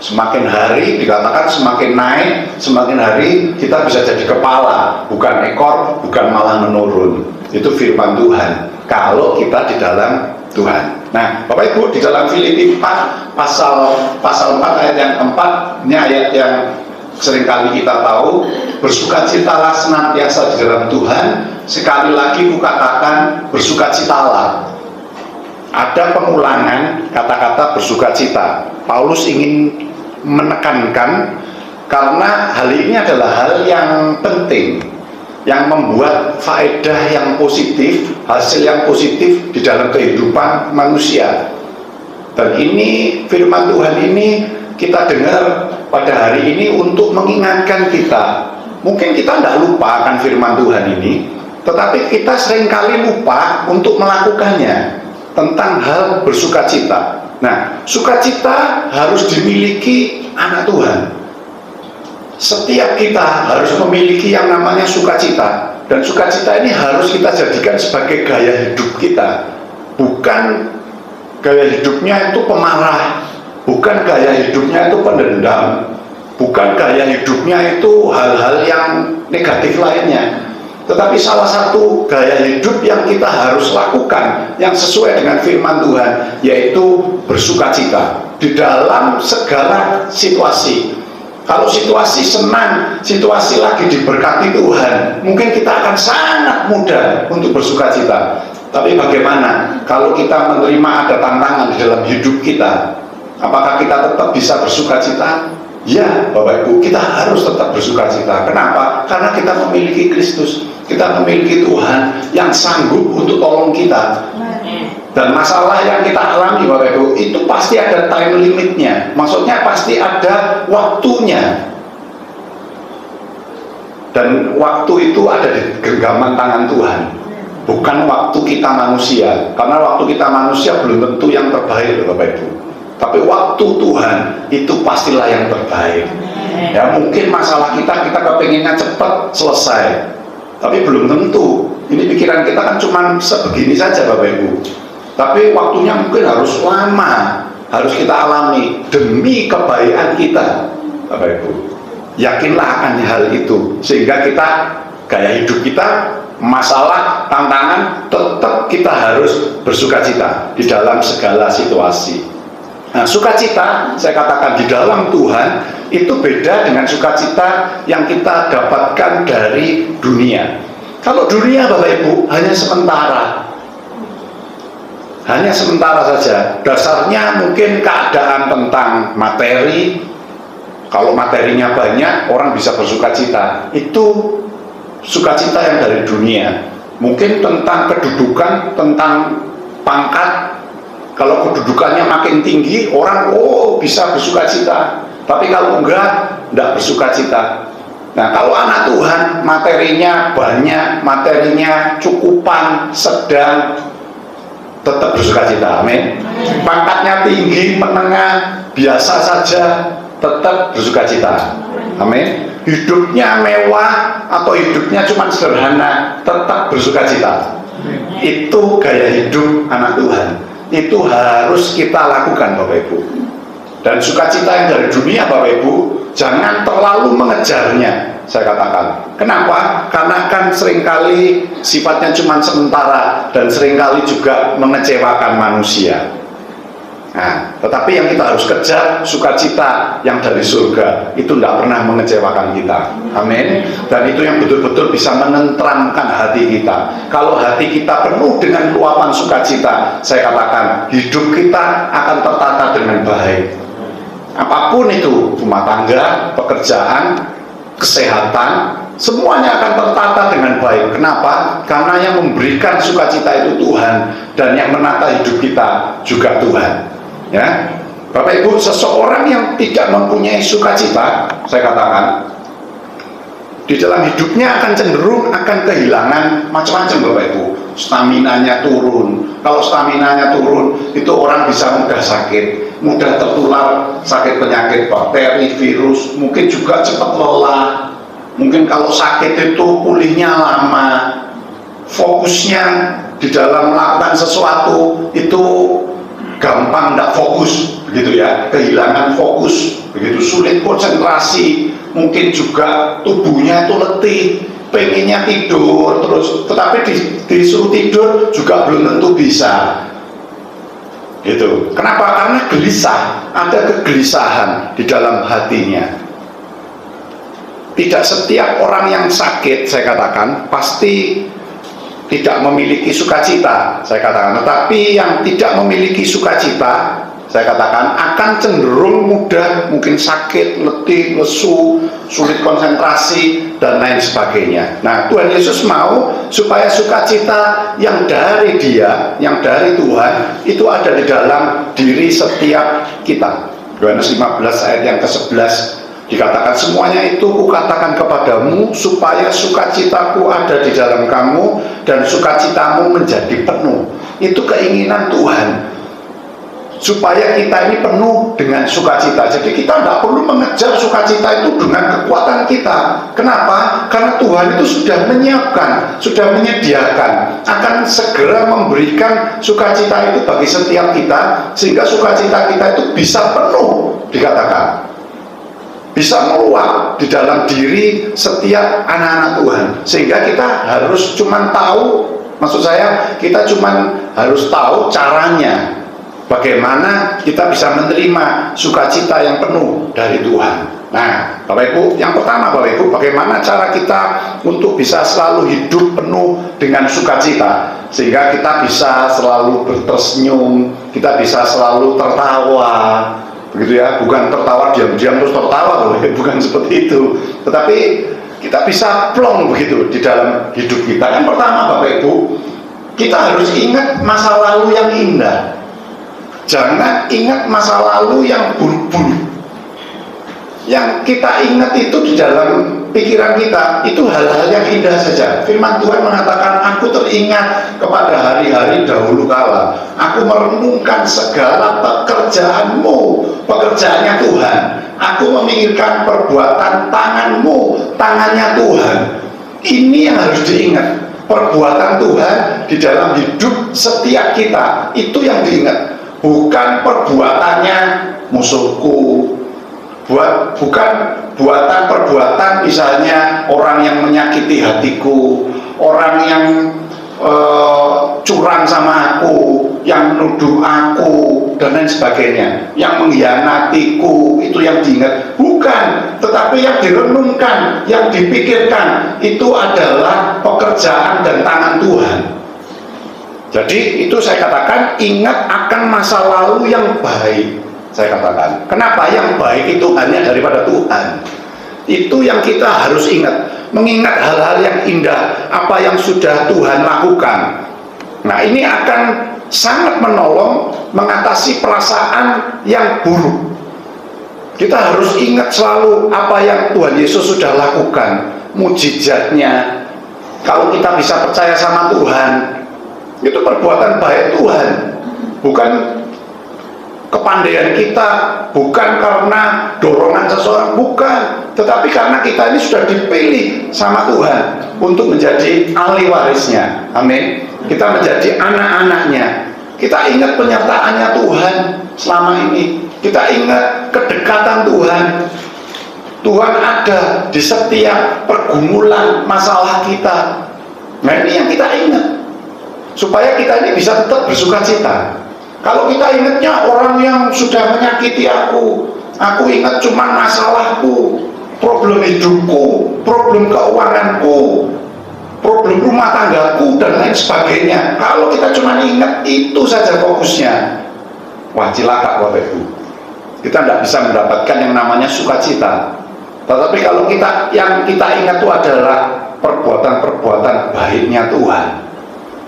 semakin hari dikatakan semakin naik, semakin hari kita bisa jadi kepala, bukan ekor, bukan malah menurun. Itu firman Tuhan. Kalau kita di dalam Tuhan. Nah, Bapak Ibu, di dalam Filipi 4 pasal 4 ayat yang 4, ini ayat yang seringkali kita tahu, bersukacitalah senantiasa di dalam Tuhan, sekali lagi kukatakan bersukacitalah. Ada pengulangan kata-kata bersukacita. Paulus ingin menekankan karena hal ini adalah hal yang penting, yang membuat faedah yang positif, hasil yang positif di dalam kehidupan manusia. Dan ini firman Tuhan ini kita dengar pada hari ini untuk mengingatkan kita. Mungkin kita tidak lupa akan firman Tuhan ini, tetapi kita seringkali lupa untuk melakukannya, tentang hal bersukacita. Nah, sukacita harus dimiliki anak Tuhan. Setiap kita harus memiliki yang namanya sukacita, dan sukacita ini harus kita jadikan sebagai gaya hidup kita, bukan gaya hidupnya itu pemarah, bukan gaya hidupnya itu pendendam, bukan gaya hidupnya itu hal-hal yang negatif lainnya, tetapi salah satu gaya hidup yang kita harus lakukan yang sesuai dengan firman Tuhan, yaitu bersukacita di dalam segala situasi. Kalau situasi senang, situasi lagi diberkati Tuhan, mungkin kita akan sangat mudah untuk bersukacita. Tapi bagaimana kalau kita menerima ada tantangan di dalam hidup kita? Apakah kita tetap bisa bersukacita? Ya, Bapak Ibu, kita harus tetap bersukacita. Kenapa? Karena kita memiliki Kristus, kita memiliki Tuhan yang sanggup untuk tolong kita. Dan masalah yang kita alami, Bapak Ibu, itu pasti ada time limitnya. Maksudnya pasti ada waktunya. Dan waktu itu ada di genggaman tangan Tuhan, bukan waktu kita manusia. Karena waktu kita manusia belum tentu yang terbaik, Bapak Ibu. Tapi waktu Tuhan itu pastilah yang terbaik. Ya, mungkin masalah kita kepinginnya cepat selesai, tapi belum tentu. Ini bikin pikiran kita kan cuma sebegini saja Bapak Ibu. Tapi waktunya mungkin harus lama, harus kita alami demi kebaikan kita Bapak Ibu. Yakinlah akan hal itu, sehingga kita, gaya hidup kita, masalah, tantangan, tetap kita harus bersukacita di dalam segala situasi. Nah, sukacita, saya katakan di dalam Tuhan, itu beda dengan sukacita yang kita dapatkan dari dunia. Kalau dunia Bapak Ibu hanya sementara, hanya sementara saja. Dasarnya mungkin keadaan tentang materi. Kalau materinya banyak, orang bisa bersukacita. Itu sukacita yang dari dunia. Mungkin tentang kedudukan, tentang pangkat. Kalau kedudukannya makin tinggi, orang bisa bersukacita. Tapi kalau enggak bersukacita. Nah, kalau anak Tuhan, materinya banyak, materinya cukupan, sedang, tetap bersukacita. Amin. Pangkatnya tinggi, menengah, biasa saja, tetap bersukacita. Amin. Hidupnya mewah atau hidupnya cuma sederhana, tetap bersukacita. Itu gaya hidup anak Tuhan. Itu harus kita lakukan Bapak Ibu. Dan sukacita yang dari dunia Bapak Ibu, jangan terlalu mengejarnya, saya katakan. Kenapa? Karena kan seringkali sifatnya cuma sementara dan seringkali juga mengecewakan manusia. Nah, tetapi yang kita harus kejar sukacita yang dari surga, itu tidak pernah mengecewakan kita. Amin. Dan itu yang betul-betul bisa menenteramkan hati kita. Kalau hati kita penuh dengan luapan sukacita, saya katakan hidup kita akan tertata dengan baik. Apapun itu, rumah tangga, pekerjaan, kesehatan, semuanya akan tertata dengan baik. Kenapa? Karena yang memberikan sukacita itu Tuhan, dan yang menata hidup kita juga Tuhan. Ya, Bapak Ibu, seseorang yang tidak mempunyai sukacita, saya katakan, di dalam hidupnya akan cenderung akan kehilangan macam-macam Bapak Ibu. Staminanya turun. Kalau staminanya turun, itu orang bisa mudah sakit, mudah tertular sakit penyakit bakteri, virus, mungkin juga cepat lelah. Mungkin kalau sakit itu pulihnya lama, fokusnya di dalam melakukan sesuatu itu gampang tidak fokus, begitu ya, kehilangan fokus, begitu sulit konsentrasi, mungkin juga tubuhnya itu letih, pengennya tidur terus, tetapi disuruh tidur juga belum tentu bisa. Gitu. Kenapa? Karena gelisah, ada kegelisahan di dalam hatinya. Tidak setiap orang yang sakit, saya katakan, pasti tidak memiliki sukacita, saya katakan. Tetapi yang tidak memiliki sukacita, saya katakan, akan cenderung mudah, mungkin sakit, letih, lesu, sulit konsentrasi, dan lain sebagainya. Nah, Tuhan Yesus mau supaya sukacita yang dari Dia, yang dari Tuhan, itu ada di dalam diri setiap kita. Yohanes 15 ayat yang ke-11 dikatakan, semuanya itu kukatakan kepadamu supaya sukacitaku ada di dalam kamu dan sukacitamu menjadi penuh. Itu keinginan Tuhan, supaya kita ini penuh dengan sukacita. Jadi kita tidak perlu mengejar sukacita itu dengan kekuatan kita. Kenapa? Karena Tuhan itu sudah menyiapkan, sudah menyediakan, akan segera memberikan sukacita itu bagi setiap kita, sehingga sukacita kita itu bisa penuh, dikatakan, bisa meluap di dalam diri setiap anak-anak Tuhan. Sehingga kita harus cuman tahu, maksud saya, kita cuman harus tahu caranya, bagaimana kita bisa menerima sukacita yang penuh dari Tuhan. Nah, Bapak Ibu, yang pertama Bapak Ibu, bagaimana cara kita untuk bisa selalu hidup penuh dengan sukacita, sehingga kita bisa selalu tersenyum, kita bisa selalu tertawa, begitu ya, bukan tertawa diam-diam terus tertawa, bukan seperti itu, tetapi kita bisa plong begitu di dalam hidup kita. Yang pertama Bapak Ibu, kita harus ingat masa lalu yang indah. Jangan ingat masa lalu yang buruk-buruk. Yang kita ingat itu di dalam pikiran kita, itu hal-hal yang indah saja. Firman Tuhan mengatakan, aku teringat kepada hari-hari dahulu kala. Aku merenungkan segala pekerjaanmu, pekerjaannya Tuhan. Aku memikirkan perbuatan tanganmu, tangannya Tuhan. Ini yang harus diingat. perbuatan Tuhan di dalam hidup setiap kita. Itu yang diingat, bukan perbuatannya musuhku, bukan perbuatan misalnya orang yang menyakiti hatiku, orang yang curang sama aku, yang menuduh aku dan lain sebagainya, yang mengkhianatiku, itu yang diingat, bukan. Tetapi yang direnungkan, yang dipikirkan itu adalah pekerjaan dan tangan Tuhan. Jadi itu saya katakan, ingat akan masa lalu yang baik. Saya katakan, kenapa yang baik itu hanya daripada Tuhan. Itu yang kita harus ingat, mengingat hal-hal yang indah, apa yang sudah Tuhan lakukan. Nah, ini akan sangat menolong mengatasi perasaan yang buruk. Kita harus ingat selalu apa yang Tuhan Yesus sudah lakukan, mukjizatnya. Kalau kita bisa percaya sama Tuhan, itu perbuatan baik Tuhan, bukan kepandaian kita, bukan karena dorongan seseorang, bukan, tetapi karena kita ini sudah dipilih sama Tuhan untuk menjadi ahli warisnya. Amin. Kita menjadi anak-anaknya. Kita ingat penyertaannya Tuhan selama ini. Kita ingat kedekatan Tuhan. Tuhan ada di setiap pergumulan masalah kita. Nah, ini yang kita ingat, supaya kita ini bisa tetap bersuka cita. Kalau kita ingatnya orang yang sudah menyakiti aku ingat cuma masalahku, problem hidupku, problem keuanganku, problem rumah tanggaku dan lain sebagainya. Kalau kita cuma ingat itu saja fokusnya, wah cilaka Bapak Ibu. Kita tidak bisa mendapatkan yang namanya sukacita. Tetapi kalau yang kita ingat itu adalah perbuatan-perbuatan baiknya Tuhan,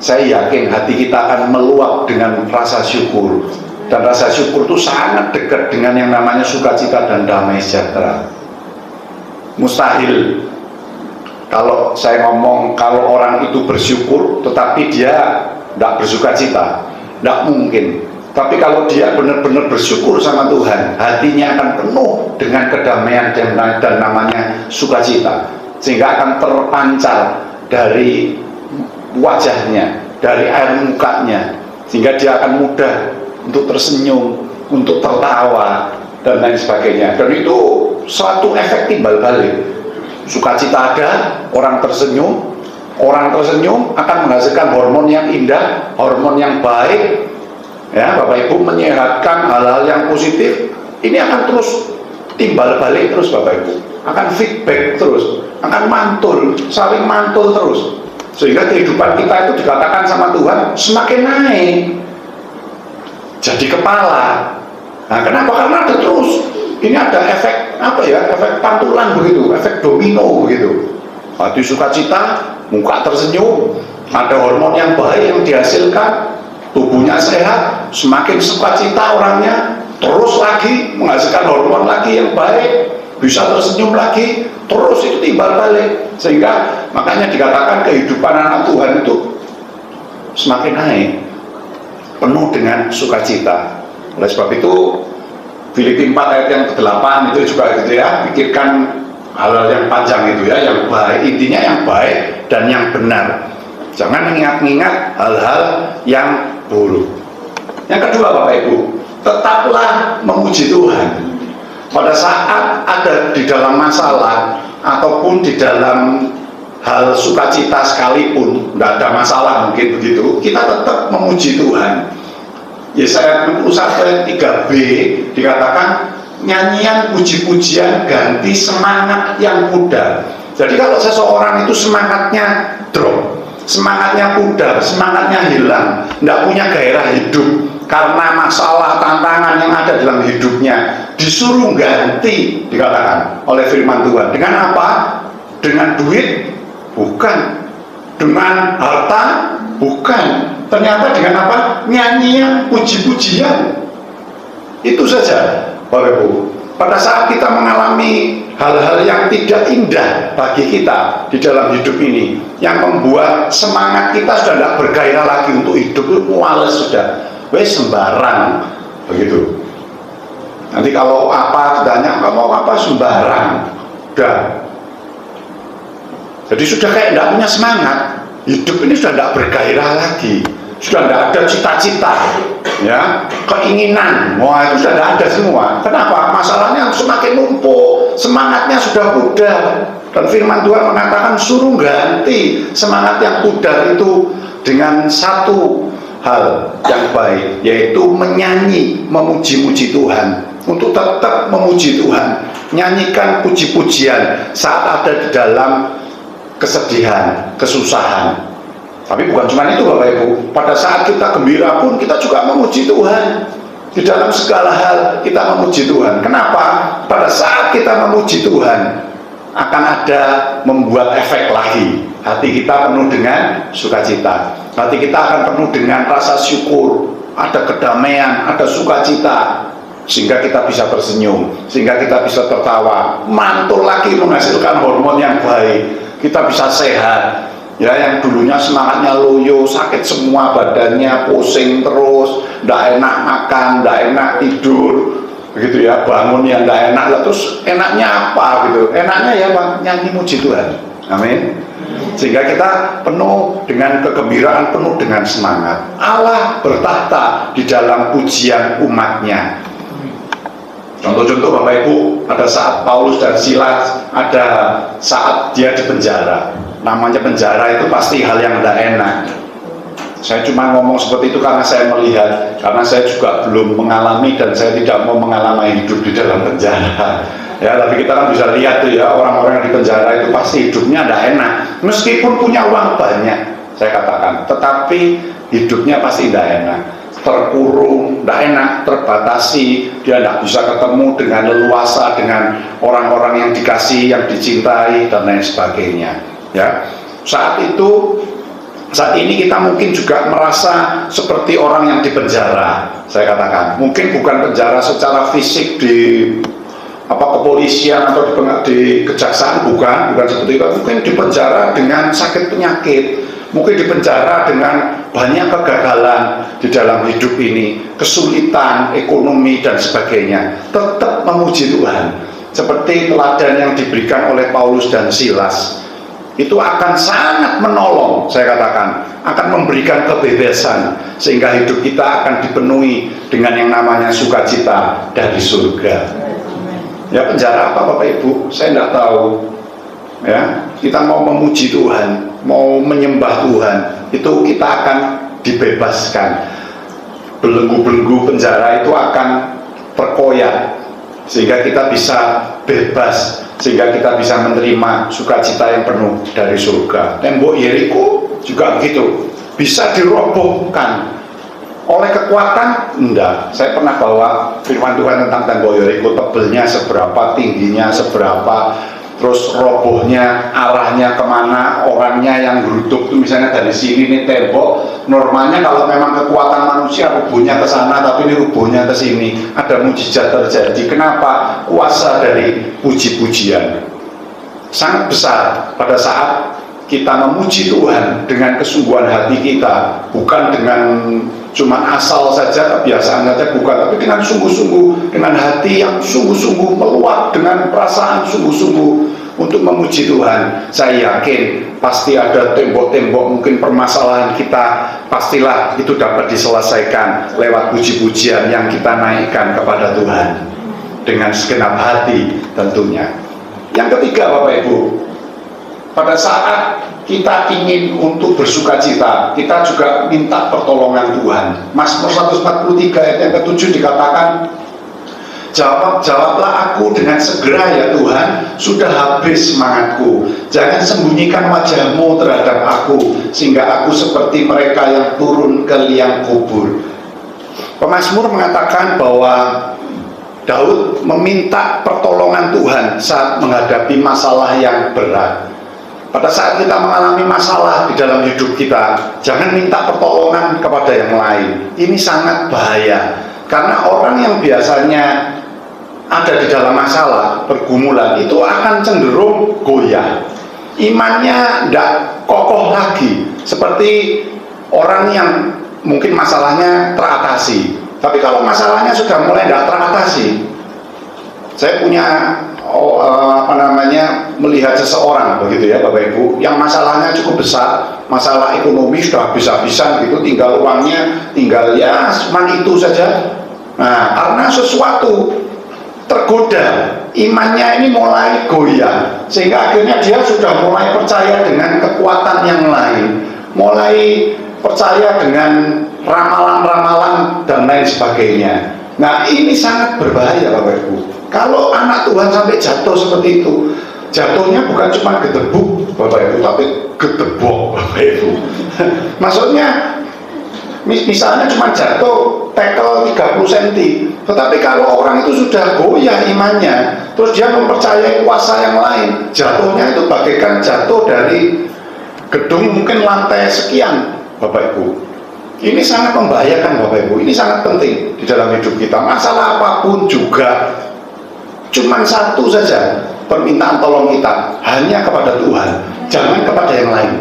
saya yakin hati kita akan meluap dengan rasa syukur. Dan rasa syukur itu sangat dekat dengan yang namanya sukacita dan damai sejahtera. Mustahil kalau saya ngomong kalau orang itu bersyukur tetapi dia tidak bersukacita, tidak mungkin. Tapi kalau dia benar-benar bersyukur sama Tuhan, hatinya akan penuh dengan kedamaian dan namanya sukacita, sehingga akan terpancar dari wajahnya, dari air mukanya, sehingga dia akan mudah untuk tersenyum, untuk tertawa dan lain sebagainya. Dan itu suatu efek timbal balik. Sukacita ada, orang tersenyum akan menghasilkan hormon yang indah, hormon yang baik, ya Bapak Ibu, menyehatkan hal-hal yang positif. Ini akan terus timbal balik terus Bapak Ibu, akan feedback terus, akan mantul, saling mantul terus, sehingga kehidupan kita itu dikatakan sama Tuhan semakin naik jadi kepala. Nah, kenapa? Karena ada terus, ini ada efek efek pantulan begitu, efek domino begitu. Hati sukacita, muka tersenyum, ada hormon yang baik yang dihasilkan, tubuhnya sehat, semakin sukacita orangnya, terus lagi menghasilkan hormon lagi yang baik, bisa tersenyum lagi, terus itu timbal balik, sehingga makanya dikatakan kehidupan anak Tuhan itu semakin naik, penuh dengan sukacita. Oleh sebab itu Filipi 4 ayat yang ke-8 itu juga gitu ya, pikirkan hal-hal yang panjang itu ya, yang baik, intinya yang baik dan yang benar, jangan mengingat-ingat hal-hal yang buruk. Yang kedua Bapak Ibu, tetaplah memuji Tuhan pada saat ada di dalam masalah ataupun di dalam hal sukacita sekalipun, tidak ada masalah mungkin begitu, kita tetap memuji Tuhan. Yesaya 61 ayat 3b dikatakan, nyanyian puji-pujian ganti semangat yang pudar. Jadi kalau seseorang itu semangatnya drop, semangatnya pudar, semangatnya hilang, tidak punya gairah hidup karena masalah tantangan yang ada dalam hidupnya, disuruh ganti, dikatakan oleh firman Tuhan, dengan apa? Dengan duit? Bukan. Dengan harta? Bukan. Ternyata dengan apa? Nyanyian, puji-pujian. Itu saja Bapak Ibu. Pada saat kita mengalami hal-hal yang tidak indah bagi kita di dalam hidup ini, yang membuat semangat kita sudah tidak bergairah lagi untuk hidup, itu males sudah, wes sembarang begitu. Nanti kalau apa ditanya, kamu apa, sembarang, udah. Jadi sudah kayak tidak punya semangat, hidup ini sudah tidak bergairah lagi, sudah tidak ada cita-cita, ya, keinginan, wah itu sudah tidak ada semua. Kenapa? Masalahnya semakin numpuk, semangatnya sudah pudar. Dan firman Tuhan mengatakan suruh ganti semangat yang pudar itu dengan satu hal yang baik, yaitu menyanyi, memuji-muji Tuhan. Untuk tetap memuji Tuhan, nyanyikan puji-pujian saat ada di dalam kesedihan, kesusahan. Tapi bukan cuma itu Bapak Ibu, pada saat kita gembira pun kita juga memuji Tuhan. Di dalam segala hal kita memuji Tuhan. Kenapa? Pada saat kita memuji Tuhan akan ada membuat efek lagi. Hati kita penuh dengan sukacita, hati kita akan penuh dengan rasa syukur, ada kedamaian, ada sukacita, sehingga kita bisa tersenyum, sehingga kita bisa tertawa, mantul lagi menghasilkan hormon yang baik, kita bisa sehat. Ya, yang dulunya semangatnya loyo, sakit semua badannya, pusing terus, tidak enak makan, tidak enak tidur, begitu ya, bangun yang tidak enak lah. Terus enaknya apa gitu? Enaknya ya Bang, nyanyi muji Tuhan. Amin. Sehingga kita penuh dengan kegembiraan, penuh dengan semangat. Allah bertahta di dalam pujian umatnya. Contoh-contoh Bapak Ibu, pada saat Paulus dan Silas, ada saat dia di penjara. Namanya penjara itu pasti hal yang tidak enak. Saya cuma ngomong seperti itu karena saya melihat, karena saya juga belum mengalami dan saya tidak mau mengalami hidup di dalam penjara. Ya, tapi kita kan bisa lihat tuh ya, orang-orang yang di penjara itu pasti hidupnya tidak enak. Meskipun punya uang banyak, saya katakan, tetapi hidupnya pasti tidak enak. Terkurung, tidak enak, terbatasi, dia tidak bisa ketemu dengan leluasa dengan orang-orang yang dikasih, yang dicintai dan lain sebagainya. Ya, saat ini kita mungkin juga merasa seperti orang yang di penjara. Saya katakan, mungkin bukan penjara secara fisik di kepolisian atau di kejaksaan, bukan seperti itu. Mungkin di penjara dengan sakit penyakit, mungkin di penjara dengan banyak kegagalan di dalam hidup ini, kesulitan ekonomi dan sebagainya. Tetap memuji Tuhan, seperti teladan yang diberikan oleh Paulus dan Silas. Itu akan sangat menolong, saya katakan, akan memberikan kebebasan, sehingga hidup kita akan dipenuhi dengan yang namanya sukacita dari surga. Ya, penjara apa Bapak Ibu? Saya tidak tahu. Ya, kita mau memuji Tuhan, mau menyembah Tuhan, itu kita akan dibebaskan. Belenggu-belenggu penjara itu akan terkoyak, sehingga kita bisa bebas, sehingga kita bisa menerima sukacita yang penuh dari surga. Tembok Yeriko juga begitu, bisa dirobohkan oleh kekuatan. Enggak, saya pernah bawa firman Tuhan tentang tembok Yeriko, tebelnya seberapa, tingginya seberapa, terus robohnya arahnya kemana, orangnya yang geruduk itu misalnya dari sini nih tembok, normalnya kalau memang kekuatan manusia rubuhnya ke sana, tapi ini rubuhnya ke sini, ada mujizat terjadi. Kenapa? Kuasa dari puji-pujian sangat besar pada saat kita memuji Tuhan dengan kesungguhan hati kita, bukan dengan cuma asal saja, kebiasaan saja, bukan, tapi dengan sungguh-sungguh, dengan hati yang sungguh-sungguh, meluap dengan perasaan sungguh-sungguh untuk memuji Tuhan. Saya yakin pasti ada tembok-tembok, mungkin permasalahan kita, pastilah itu dapat diselesaikan lewat puji-pujian yang kita naikkan kepada Tuhan dengan segenap hati tentunya. Yang ketiga Bapak Ibu, pada saat kita ingin untuk bersukacita, kita juga minta pertolongan Tuhan. Mazmur 143 ayat yang ke-7 dikatakan, jawablah aku dengan segera ya Tuhan, sudah habis semangatku. Jangan sembunyikan wajahmu terhadap aku, sehingga aku seperti mereka yang turun ke liang kubur. Pemazmur mengatakan bahwa Daud meminta pertolongan Tuhan saat menghadapi masalah yang berat. Pada saat kita mengalami masalah di dalam hidup kita, jangan minta pertolongan kepada yang lain. Ini sangat bahaya, karena orang yang biasanya ada di dalam masalah, pergumulan, itu akan cenderung goyah. Imannya tidak kokoh lagi, seperti orang yang mungkin masalahnya teratasi. Tapi kalau masalahnya sudah mulai tidak teratasi, saya punya melihat seseorang begitu ya Bapak Ibu, yang masalahnya cukup besar, masalah ekonomi sudah habis-habisan gitu, tinggal uangnya tinggal ya cuma itu saja. Nah, karena sesuatu tergoda, imannya ini mulai goyah, sehingga akhirnya dia sudah mulai percaya dengan kekuatan yang lain, mulai percaya dengan ramalan-ramalan dan lain sebagainya. Nah, ini sangat berbahaya Bapak Ibu. Kalau anak Tuhan sampai jatuh seperti itu, jatuhnya bukan cuma gedebuk Bapak Ibu, tapi gedebok Bapak Ibu. Maksudnya misalnya cuma jatuh tackle 30 cm, tetapi kalau orang itu sudah goyah imannya, terus dia mempercayai kuasa yang lain, jatuhnya itu bagaikan jatuh dari gedung mungkin lantai sekian Bapak Ibu. Ini sangat membahayakan Bapak Ibu, ini sangat penting di dalam hidup kita. Masalah apapun juga cuman satu saja permintaan tolong kita, hanya kepada Tuhan, jangan kepada yang lain.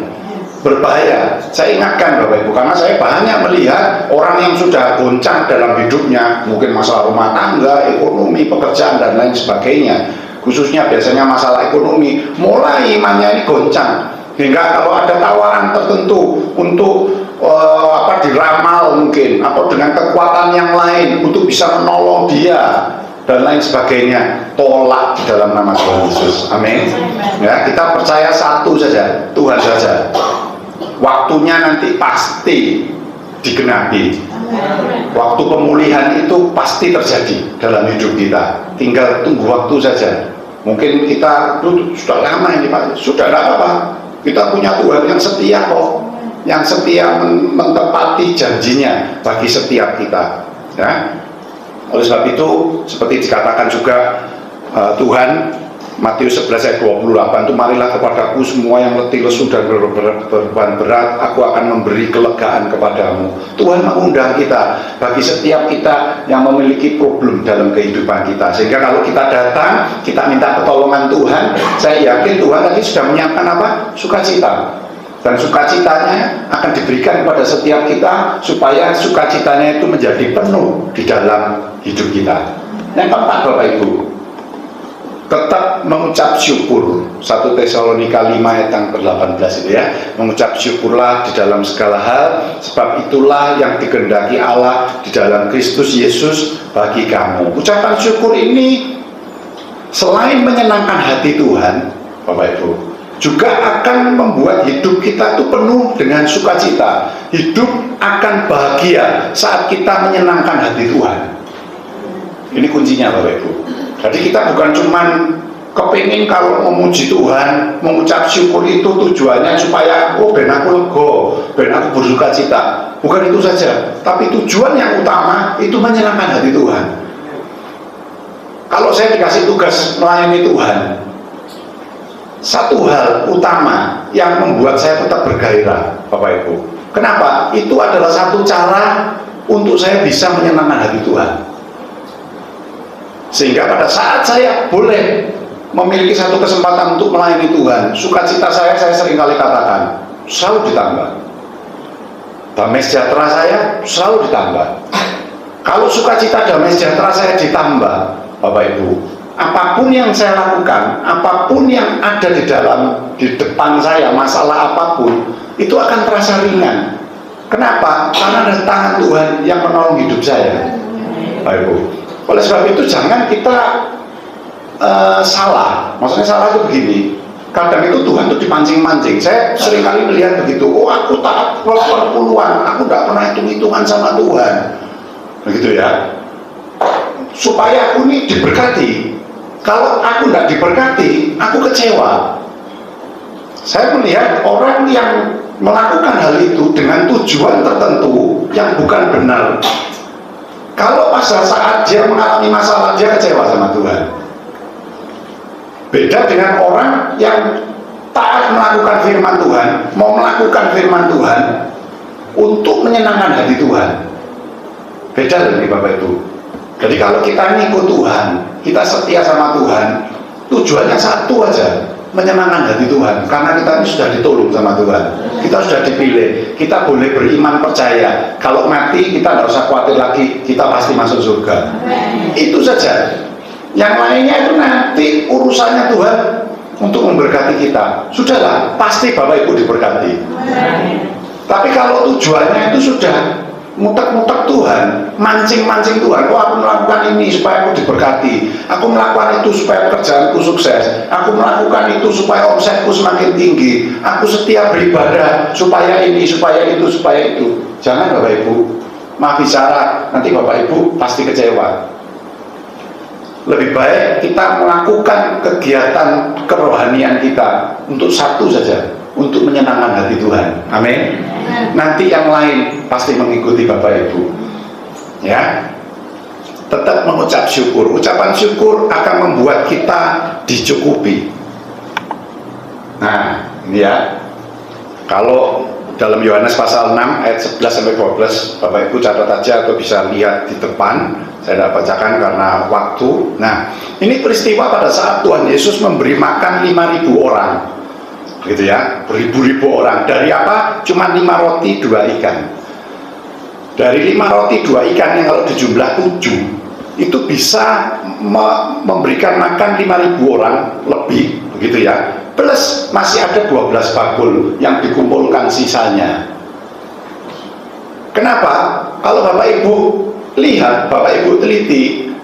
Berbahaya. Saya ingatkan Bapak Ibu, karena saya banyak melihat orang yang sudah goncang dalam hidupnya, mungkin masalah rumah tangga, ekonomi, pekerjaan dan lain sebagainya, khususnya biasanya masalah ekonomi, mulai imannya ini goncang, hingga kalau ada tawaran tertentu untuk diramal mungkin, atau dengan kekuatan yang lain untuk bisa menolong dia dan lain sebagainya, tolak di dalam nama Tuhan Yesus. Amin. Ya, kita percaya satu saja, Tuhan saja. Waktunya nanti pasti digenapi. Waktu pemulihan itu pasti terjadi dalam hidup kita. Tinggal tunggu waktu saja. Mungkin kita sudah lama ini Pak, sudah tidak apa-apa. Kita punya Tuhan yang setia kok, yang setia menepati janjinya bagi setiap kita. Ya. Oleh sebab itu, seperti dikatakan juga Tuhan, Matius 11 ayat 28 itu, marilah kepadaku semua yang letih lesu dan berbeban berat, aku akan memberi kelegaan kepadamu. Tuhan mengundang kita, bagi setiap kita yang memiliki problem dalam kehidupan kita, sehingga kalau kita datang, kita minta pertolongan Tuhan, saya yakin Tuhan tadi sudah menyiapkan apa? Sukacita. Dan sukacitanya akan diberikan kepada setiap kita, supaya sukacitanya itu menjadi penuh di dalam hidup kita. Yang keempat Bapak Ibu, tetap mengucap syukur. 1 Tesalonika 5 ayat yang ke-18 itu ya, mengucap syukurlah di dalam segala hal, sebab itulah yang dikehendaki Allah di dalam Kristus Yesus bagi kamu. Ucapan syukur ini selain menyenangkan hati Tuhan Bapak Ibu, juga akan membuat hidup kita itu penuh dengan sukacita. Hidup akan bahagia saat kita menyenangkan hati Tuhan. Ini kuncinya Bapak Ibu. Jadi kita bukan cuman kepingin kalau memuji Tuhan, mengucap syukur itu tujuannya supaya ben aku lega, ben aku bersukacita. Bukan itu saja, tapi tujuan yang utama itu menyenangkan hati Tuhan. Kalau saya dikasih tugas melayani Tuhan, satu hal utama yang membuat saya tetap bergairah Bapak Ibu. Kenapa? Itu adalah satu cara untuk saya bisa menyenangkan hati Tuhan. Sehingga pada saat saya boleh memiliki satu kesempatan untuk melayani Tuhan, sukacita saya seringkali katakan selalu ditambah, damai sejahtera saya selalu ditambah. Kalau sukacita damai sejahtera saya ditambah Bapak Ibu, apapun yang saya lakukan, apapun yang ada di depan saya, masalah apapun, itu akan terasa ringan. Kenapa? Karena ada tangan Tuhan yang menolong hidup saya Bapak Ibu. Oleh sebab itu jangan kita salah. Maksudnya salah itu begini, kadang itu Tuhan itu dipancing-mancing. Saya seringkali melihat begitu, oh aku taat perpuluhan, aku tidak pernah hitung-hitungan sama Tuhan, begitu ya, supaya aku ini diberkati. Kalau aku tidak diberkati, aku kecewa. Saya melihat orang yang melakukan hal itu dengan tujuan tertentu yang bukan benar. Kalau pada saat dia mengalami masalah, dia kecewa sama Tuhan. Beda dengan orang yang taat melakukan firman Tuhan, mau melakukan firman Tuhan untuk menyenangkan hati Tuhan. Beda dengan Bapak Ibu. Jadi kalau kita ngikut Tuhan, kita setia sama Tuhan, tujuannya satu aja, menyenangkan hati Tuhan. Karena kita ini sudah ditolong sama Tuhan, kita sudah dipilih, kita boleh beriman percaya. Kalau mati kita tidak usah khawatir lagi, kita pasti masuk surga. Itu saja. Yang lainnya itu nanti urusannya Tuhan untuk memberkati kita. Sudahlah, pasti Bapak Ibu diberkati. Tapi kalau tujuannya itu sudah mutek-mutek Tuhan, mancing-mancing Tuhan, oh aku melakukan ini supaya aku diberkati, aku melakukan itu supaya pekerjaanku sukses, aku melakukan itu supaya omsetku semakin tinggi, aku setia beribadah supaya ini, supaya itu, supaya itu. Jangan Bapak Ibu, maaf bicara, nanti Bapak Ibu pasti kecewa. Lebih baik kita melakukan kegiatan kerohanian kita untuk satu saja, untuk menyenangkan hati Tuhan. Amin. Nanti yang lain pasti mengikuti Bapak Ibu. Ya, tetap mengucap syukur. Ucapan syukur akan membuat kita dicukupi. Nah, ini ya. Kalau dalam Yohanes pasal 6 ayat 11 sampai 12, Bapak Ibu catat aja atau bisa lihat di depan. Saya tidak bacakan karena waktu. Nah, ini peristiwa pada saat Tuhan Yesus memberi makan 5.000 orang. Gitu ya, beribu-ribu orang. Dari apa? Cuma 5 roti 2 ikan. Dari 5 roti 2 ikan yang kalau dijumlah 7, itu bisa memberikan makan 5.000 orang lebih, begitu ya. Plus masih ada 12 bakul yang dikumpulkan sisanya. Kenapa? Kalau Bapak Ibu lihat, Bapak Ibu teliti,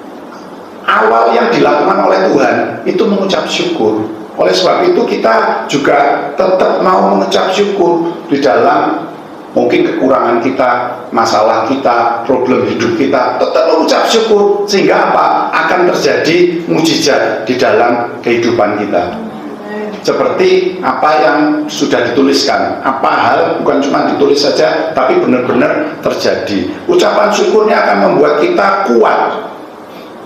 awal yang dilakukan oleh Tuhan itu mengucap syukur. Oleh sebab itu kita juga tetap mau mengucap syukur di dalam mungkin kekurangan kita, masalah kita, problem hidup kita, tetap mengucap syukur, sehingga apa? Akan terjadi mujizat di dalam kehidupan kita. Seperti apa yang sudah dituliskan, apa hal bukan cuma ditulis saja, tapi benar-benar terjadi. Ucapan syukurnya akan membuat kita kuat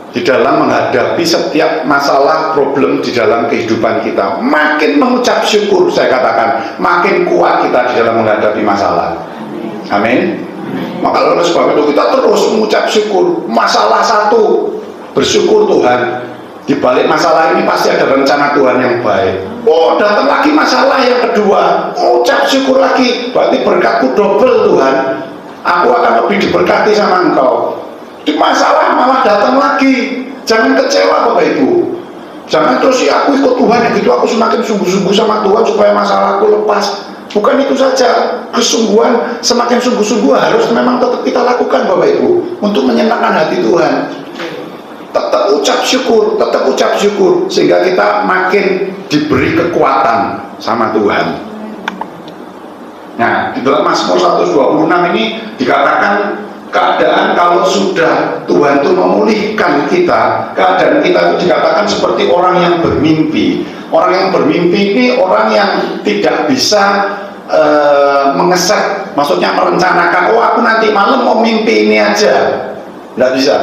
di dalam menghadapi setiap masalah, problem di dalam kehidupan kita. Makin mengucap syukur, saya katakan, makin kuat kita di dalam menghadapi masalah. Amin. Maka oleh sebab itu kita terus mengucap syukur. Masalah satu, bersyukur Tuhan, di balik masalah ini pasti ada rencana Tuhan yang baik. Oh, datang lagi masalah yang kedua, ucap syukur lagi, berarti berkatku double Tuhan, aku akan lebih diberkati sama Engkau. Di masalah malah datang lagi. Jangan kecewa Bapak Ibu. Jangan terus aku ikut Tuhan, gitu aku semakin sungguh-sungguh sama Tuhan supaya masalahku lepas. Bukan itu saja. Kesungguhan, semakin sungguh-sungguh harus memang tetap kita lakukan Bapak Ibu, untuk menyenangkan hati Tuhan. Tetap ucap syukur, sehingga kita makin diberi kekuatan sama Tuhan. Nah, di dalam Mazmur 126 ini dikatakan keadaan kalau sudah Tuhan itu memulihkan kita, keadaan kita itu dikatakan seperti orang yang bermimpi. Orang yang bermimpi ini orang yang tidak bisa mengeset, maksudnya merencanakan, oh aku nanti malam mau mimpi ini aja. Tidak bisa,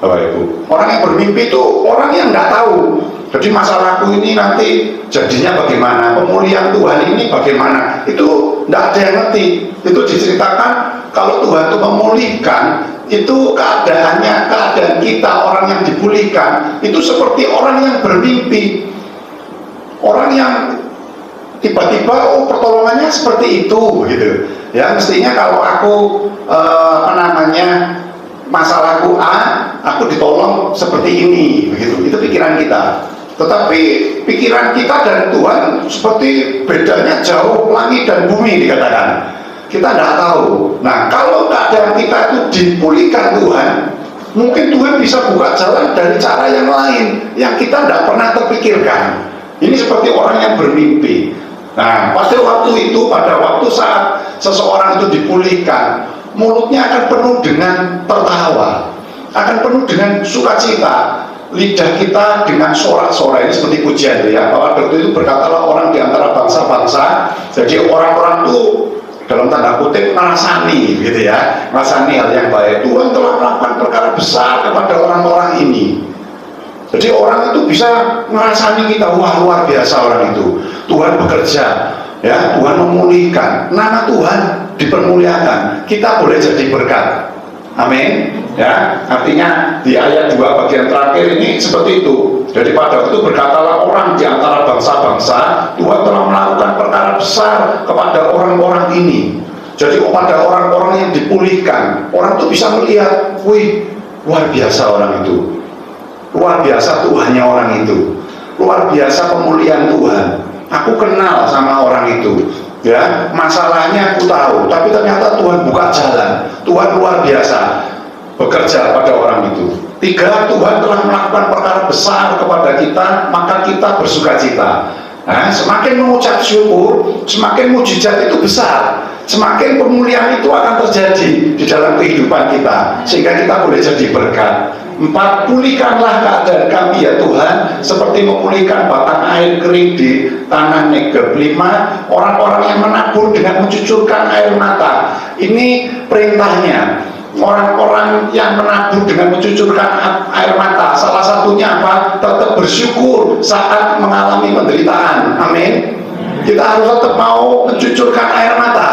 Bapak Ibu. Orang yang bermimpi itu orang yang nggak tahu. Jadi masalahku ini nanti jadinya bagaimana, pemulihan Tuhan ini bagaimana, itu tidak ada yang ngerti. Itu diceritakan kalau Tuhan itu memulihkan, itu keadaannya, keadaan kita orang yang dipulihkan itu seperti orang yang bermimpi, orang yang tiba-tiba oh pertolongannya seperti itu, gitu ya. Mestinya kalau aku masalahku A, aku ditolong seperti ini, begitu. Itu pikiran kita. Tetapi pikiran kita dan Tuhan seperti bedanya jauh langit dan bumi dikatakan. Kita tidak tahu. Nah, kalau keadaan kita itu dipulihkan Tuhan, mungkin Tuhan bisa buka jalan dari cara yang lain yang kita tidak pernah terpikirkan. Ini seperti orang yang bermimpi. Nah, pasti waktu itu, pada waktu saat seseorang itu dipulihkan, mulutnya akan penuh dengan tertawa, akan penuh dengan sukacita. Lidah kita dengan sorak-sorai, ini seperti pujian ya. Bahwa waktu itu berkatalah orang di antara bangsa-bangsa. Jadi orang-orang itu dalam tanda kutip merasani, gitu ya, merasani hal yang baik. Tuhan telah melakukan perkara besar kepada orang-orang ini. Jadi orang itu bisa merasani kita, wah luar biasa orang itu. Tuhan bekerja, ya, Tuhan memulihkan, nama Tuhan dipermuliakan, kita boleh jadi berkat. Amin. Ya, artinya di ayat 2 bagian terakhir ini seperti itu. Jadi pada waktu itu berkatalah orang di antara bangsa-bangsa, Tuhan telah melakukan perkara besar kepada orang-orang ini. Jadi pada orang-orang yang dipulihkan, orang itu bisa melihat, wih, luar biasa orang itu. luar biasa Tuhannya orang itu, luar biasa pemulihan Tuhan. Aku kenal sama orang itu, ya, masalahnya aku tahu, tapi ternyata Tuhan buka jalan. Tuhan luar biasa bekerja pada orang itu. 3, Tuhan telah melakukan perkara besar kepada kita, maka kita bersuka cita. Nah, semakin mengucap syukur, semakin mujizat itu besar, semakin pemulihan itu akan terjadi di dalam kehidupan kita, sehingga kita boleh jadi berkat. 4, pulihkanlah keadaan kami ya Tuhan, seperti memulihkan batang air kering di tanah Negeb. 5, orang-orang yang menabur dengan mencucurkan air mata. Ini perintahnya. Orang-orang yang menabur dengan mencucurkan air mata, salah satunya apa? Tetap bersyukur saat mengalami penderitaan. Amin. Kita harus tetap mau mencucurkan air mata,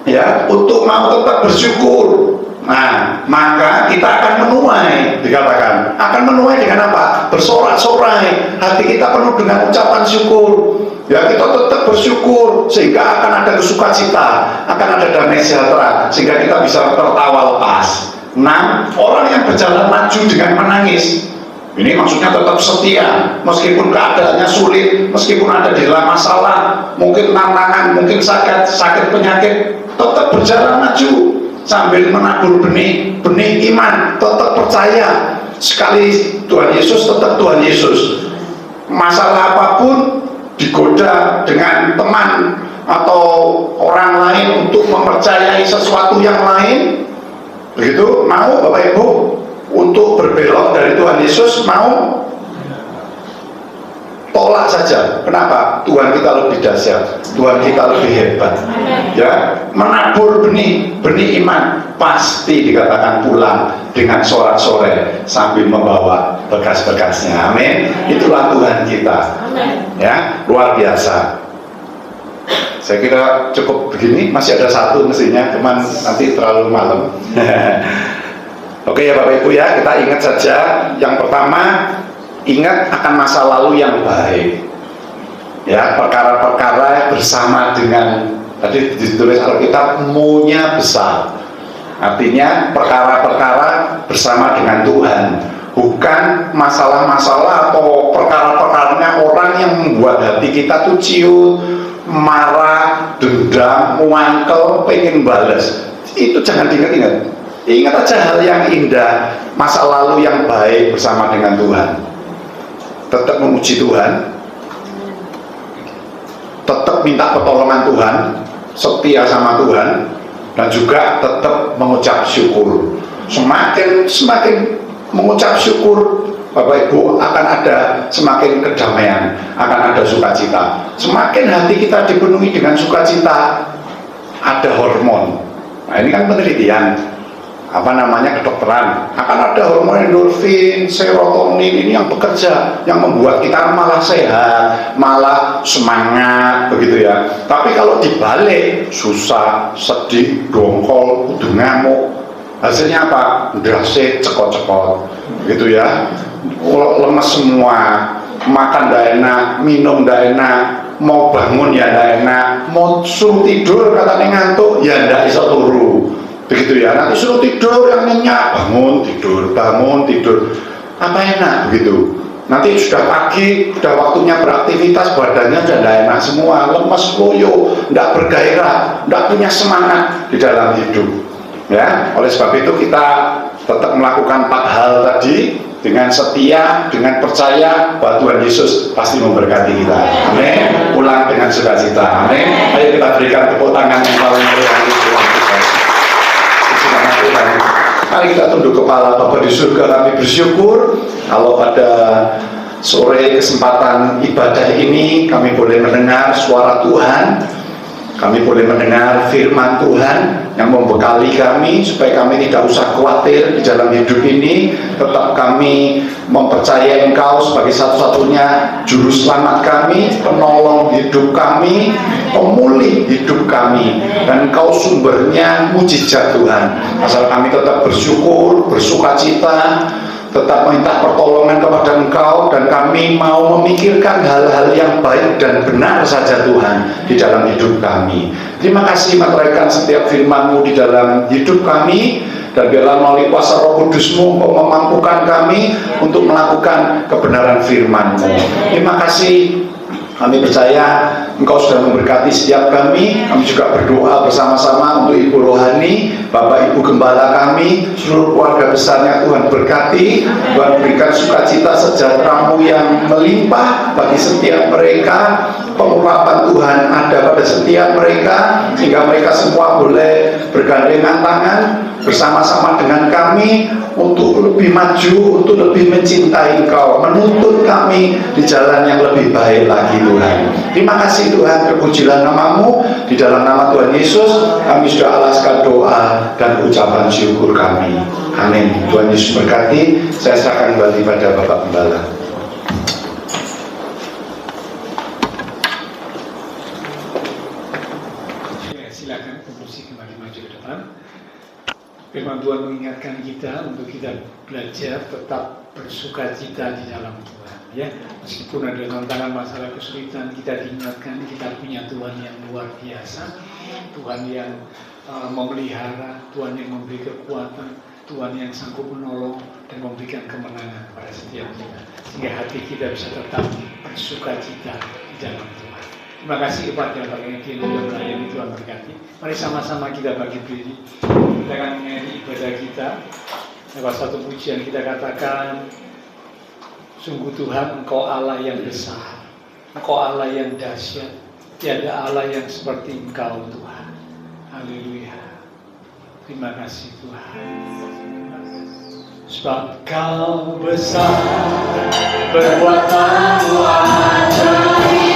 ya, untuk mau tetap bersyukur. Nah, maka kita akan menuai, dikatakan akan menuai dengan apa? Bersorak-sorai, hati kita penuh dengan ucapan syukur. Ya, kita tetap bersyukur sehingga akan ada sukacita, akan ada damai sejahtera, sehingga kita bisa tertawa lepas. 6, orang yang berjalan maju dengan menangis. Ini maksudnya tetap setia, meskipun keadaannya sulit, meskipun ada di dalam masalah, mungkin tantangan, mungkin sakit penyakit, tetap berjalan maju sambil menabur benih iman, tetap percaya sekali Tuhan Yesus, tetap Tuhan Yesus. Masalah apapun, digoda dengan teman atau orang lain untuk mempercayai sesuatu yang lain, begitu, mau Bapak Ibu untuk berbelok dari Tuhan Yesus, mau tolak saja. Kenapa? Tuhan kita lebih dahsyat, Tuhan kita lebih hebat. Ya, menabur benih iman, pasti dikatakan pulang dengan sorak-sorai sambil membawa berkas-berkasnya. Amin. Itulah Tuhan kita. Ya, luar biasa. Saya kira cukup begini. Masih ada satu mestinya, cuman nanti terlalu malam. Oke ya Bapak Ibu ya, kita ingat saja. Yang pertama, ingat akan masa lalu yang baik. Ya, perkara-perkara bersama dengan, tadi ditulis Alkitab, mu-nya besar. Artinya perkara-perkara bersama dengan Tuhan, bukan masalah-masalah atau perkara-perkaranya orang yang membuat hati kita tuh ciut, marah, dendam, muangkel, pengen balas. Itu jangan diingat-ingat. Ingat aja hal yang indah, masa lalu yang baik bersama dengan Tuhan. Tetap memuji Tuhan, tetap minta pertolongan Tuhan, setia sama Tuhan, dan juga tetap mengucap syukur. Semakin mengucap syukur, Bapak Ibu, akan ada semakin kedamaian, akan ada sukacita. Semakin hati kita dipenuhi dengan sukacita, ada hormon. Nah, ini kan penelitian, kedokteran, akan ada hormon endorfin, serotonin, ini yang bekerja, yang membuat kita malah sehat, malah semangat, begitu ya. Tapi kalau dibalik, susah, sedih, dongkol, kudu ngamuk, hasilnya apa? Drastis, cekot-cekot, gitu ya. Lemes semua, makan tidak enak, minum tidak enak, mau bangun ya tidak enak, mau suruh tidur katanya ngantuk ya tidak bisa turu, begitu ya. Nanti suruh tidur yang nyenyak, bangun tidur, apa enak begitu. Nanti sudah pagi, sudah waktunya beraktivitas, badannya sudah tidak enak semua, lemes, loyo, tidak bergairah, tidak punya semangat di dalam hidup. Ya, oleh sebab itu kita tetap melakukan 4 hal tadi dengan setia, dengan percaya bahwa Tuhan Yesus pasti memberkati kita. Amin. Pulang dengan sukacita. Amin. Ayo kita berikan tepuk tangan yang paling meriah untuk Tuhan kita. Tuhan. Mari kita tunduk kepala. Bapa di surga, kami bersyukur kalau pada sore kesempatan ibadah ini kami boleh mendengar suara Tuhan, kami boleh mendengar firman Tuhan yang membekali kami supaya kami tidak usah khawatir di dalam hidup ini. Tetap kami mempercayai Engkau sebagai satu-satunya juru selamat kami, penolong hidup kami, pemulih hidup kami, dan Engkau sumbernya mujizat Tuhan. Asal kami tetap bersyukur, bersukacita, tetap minta pertolongan kepada Engkau, dan kami mau memikirkan hal-hal yang baik dan benar saja Tuhan di dalam hidup kami. Terima kasih meteraikan setiap firman-Mu di dalam hidup kami. Dan biarlah melalui kuasa Roh Kudus-Mu Engkau memampukan kami untuk melakukan kebenaran firman-Mu. Terima kasih. Kami percaya Engkau sudah memberkati setiap kami. Kami juga berdoa bersama-sama untuk Ibu Rohani, Bapak Ibu Gembala kami, seluruh keluarga besarnya. Tuhan berkati, Tuhan berikan sukacita sejahtera-Mu yang melimpah bagi setiap mereka. Pengurapan Tuhan ada pada setiap mereka, sehingga mereka semua boleh bergandengan tangan bersama-sama dengan kami untuk lebih maju, untuk lebih mencintai Engkau, menuntut kami di jalan yang lebih baik lagi Tuhan. Terima kasih Tuhan, terpujilah nama-Mu. Di dalam nama Tuhan Yesus kami sudah alaskan doa dan ucapan syukur kami. Amin. Tuhan Yesus berkati. Saya serahkan kembali pada Bapak Gembala. Silakan kursi kembali maju ke depan. Firman Tuhan mengingatkan kita untuk kita belajar tetap bersukacita di dalam Tuhan. Ya, meskipun ada tantangan, masalah, kesulitan, kita diingatkan kita punya Tuhan yang luar biasa, Tuhan yang memelihara, Tuhan yang memberi kekuatan, Tuhan yang sanggup menolong dan memberikan kemenangan pada setiap kita, sehingga hati kita bisa tetap bersukacita di dalam Tuhan. Terima kasih kepada Bapak yang sudah melayani. Tuhan berkati. Mari sama-sama kita bagi diri. Kita akan menyanyi ibadah kita. Lewat satu pujian kita katakan, sungguh Tuhan, Engkau Allah yang besar, Engkau Allah yang dahsyat, tiada Allah yang seperti Engkau Tuhan. Haleluya. Terima kasih Tuhan. Sebab Kau besar, perbuatan-Mu ajaib.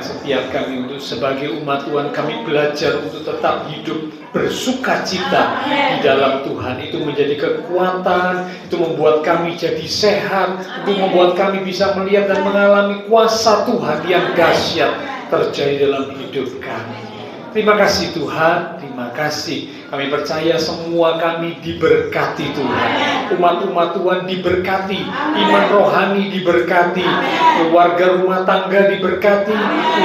Setiap kami untuk sebagai umat Tuhan, kami belajar untuk tetap hidup bersukacita di dalam Tuhan. Itu menjadi kekuatan, itu membuat kami jadi sehat, itu membuat kami bisa melihat dan mengalami kuasa Tuhan yang dahsyat terjadi dalam hidup kami. Terima kasih Tuhan, terima kasih. Kami percaya semua kami diberkati Tuhan. Umat-umat Tuhan diberkati, iman rohani diberkati, keluarga rumah tangga diberkati,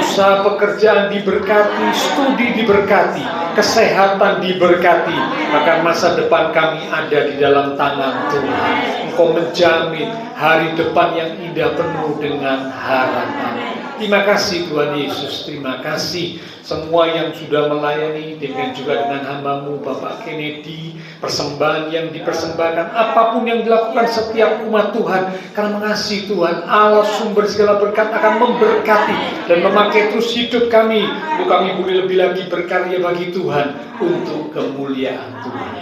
usaha pekerjaan diberkati, studi diberkati, kesehatan diberkati. Bahkan masa depan kami ada di dalam tangan Tuhan. Engkau menjamin hari depan yang indah penuh dengan harapan. Terima kasih Tuhan Yesus, terima kasih semua yang sudah melayani, dengan juga dengan hamba-Mu Bapak Kennedy, persembahan yang dipersembahkan, apapun yang dilakukan setiap umat Tuhan, karena mengasihi Tuhan, Allah sumber segala berkat akan memberkati dan memakai terus hidup kami, untuk kami boleh lebih lagi berkarya bagi Tuhan untuk kemuliaan Tuhan.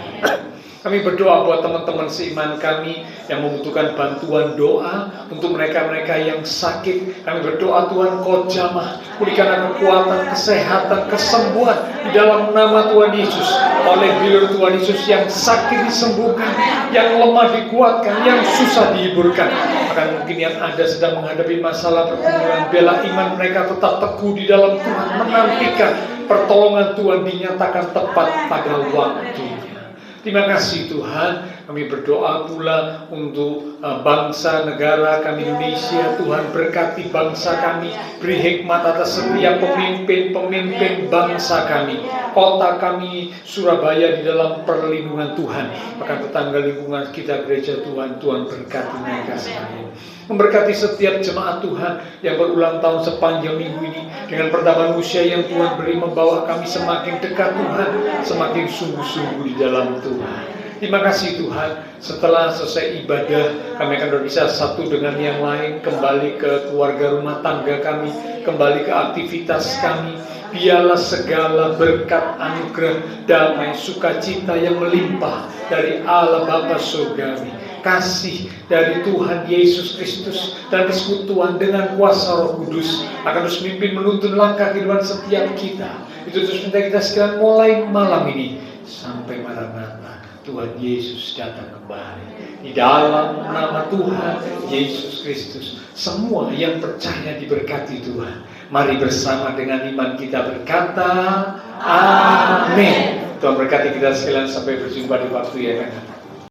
Kami berdoa buat teman-teman seiman kami yang membutuhkan bantuan doa, untuk mereka-mereka yang sakit. Kami berdoa Tuhan Kau jamah, berikan kekuatan, kesehatan, kesembuhan di dalam nama Tuhan Yesus. Oleh bilir Tuhan Yesus, yang sakit disembuhkan, yang lemah dikuatkan, yang susah dihiburkan. Bahkan mungkin yang ada sedang menghadapi masalah pergumulan, bela iman mereka tetap teguh di dalam Tuhan, menantikan pertolongan Tuhan dinyatakan tepat pada waktunya. Terima kasih Tuhan. Kami berdoa pula untuk bangsa negara kami Indonesia. Tuhan berkati bangsa kami, beri hikmat atas setiap pemimpin bangsa kami, kota kami Surabaya di dalam perlindungan Tuhan. Bahkan tetangga lingkungan kita gereja Tuhan, Tuhan berkati mereka sekalian. Memberkati setiap jemaat Tuhan yang berulang tahun sepanjang minggu ini dengan pertambahan usia yang Tuhan beri, membawa kami semakin dekat Tuhan, semakin sungguh-sungguh di dalam Tuhan. Terima kasih Tuhan. Setelah selesai ibadah, kami akan berpisah satu dengan yang lain, kembali ke keluarga rumah tangga kami, kembali ke aktivitas kami. Biarlah segala berkat, anugerah, damai, sukacita yang melimpah dari Allah Bapa Surgawi, kasih dari Tuhan Yesus Kristus, dan persekutuan dengan kuasa Roh Kudus akan terus memimpin menuntun langkah kehidupan setiap kita. Itu terus minta kita sekalian mulai malam ini sampai Maranatha, Tuhan Yesus datang kembali. Di dalam nama Tuhan Yesus Kristus, semua yang percaya diberkati Tuhan. Mari bersama dengan iman kita berkata, Amin. Tuhan berkati kita sekalian, sampai berjumpa di waktu yang akan datang.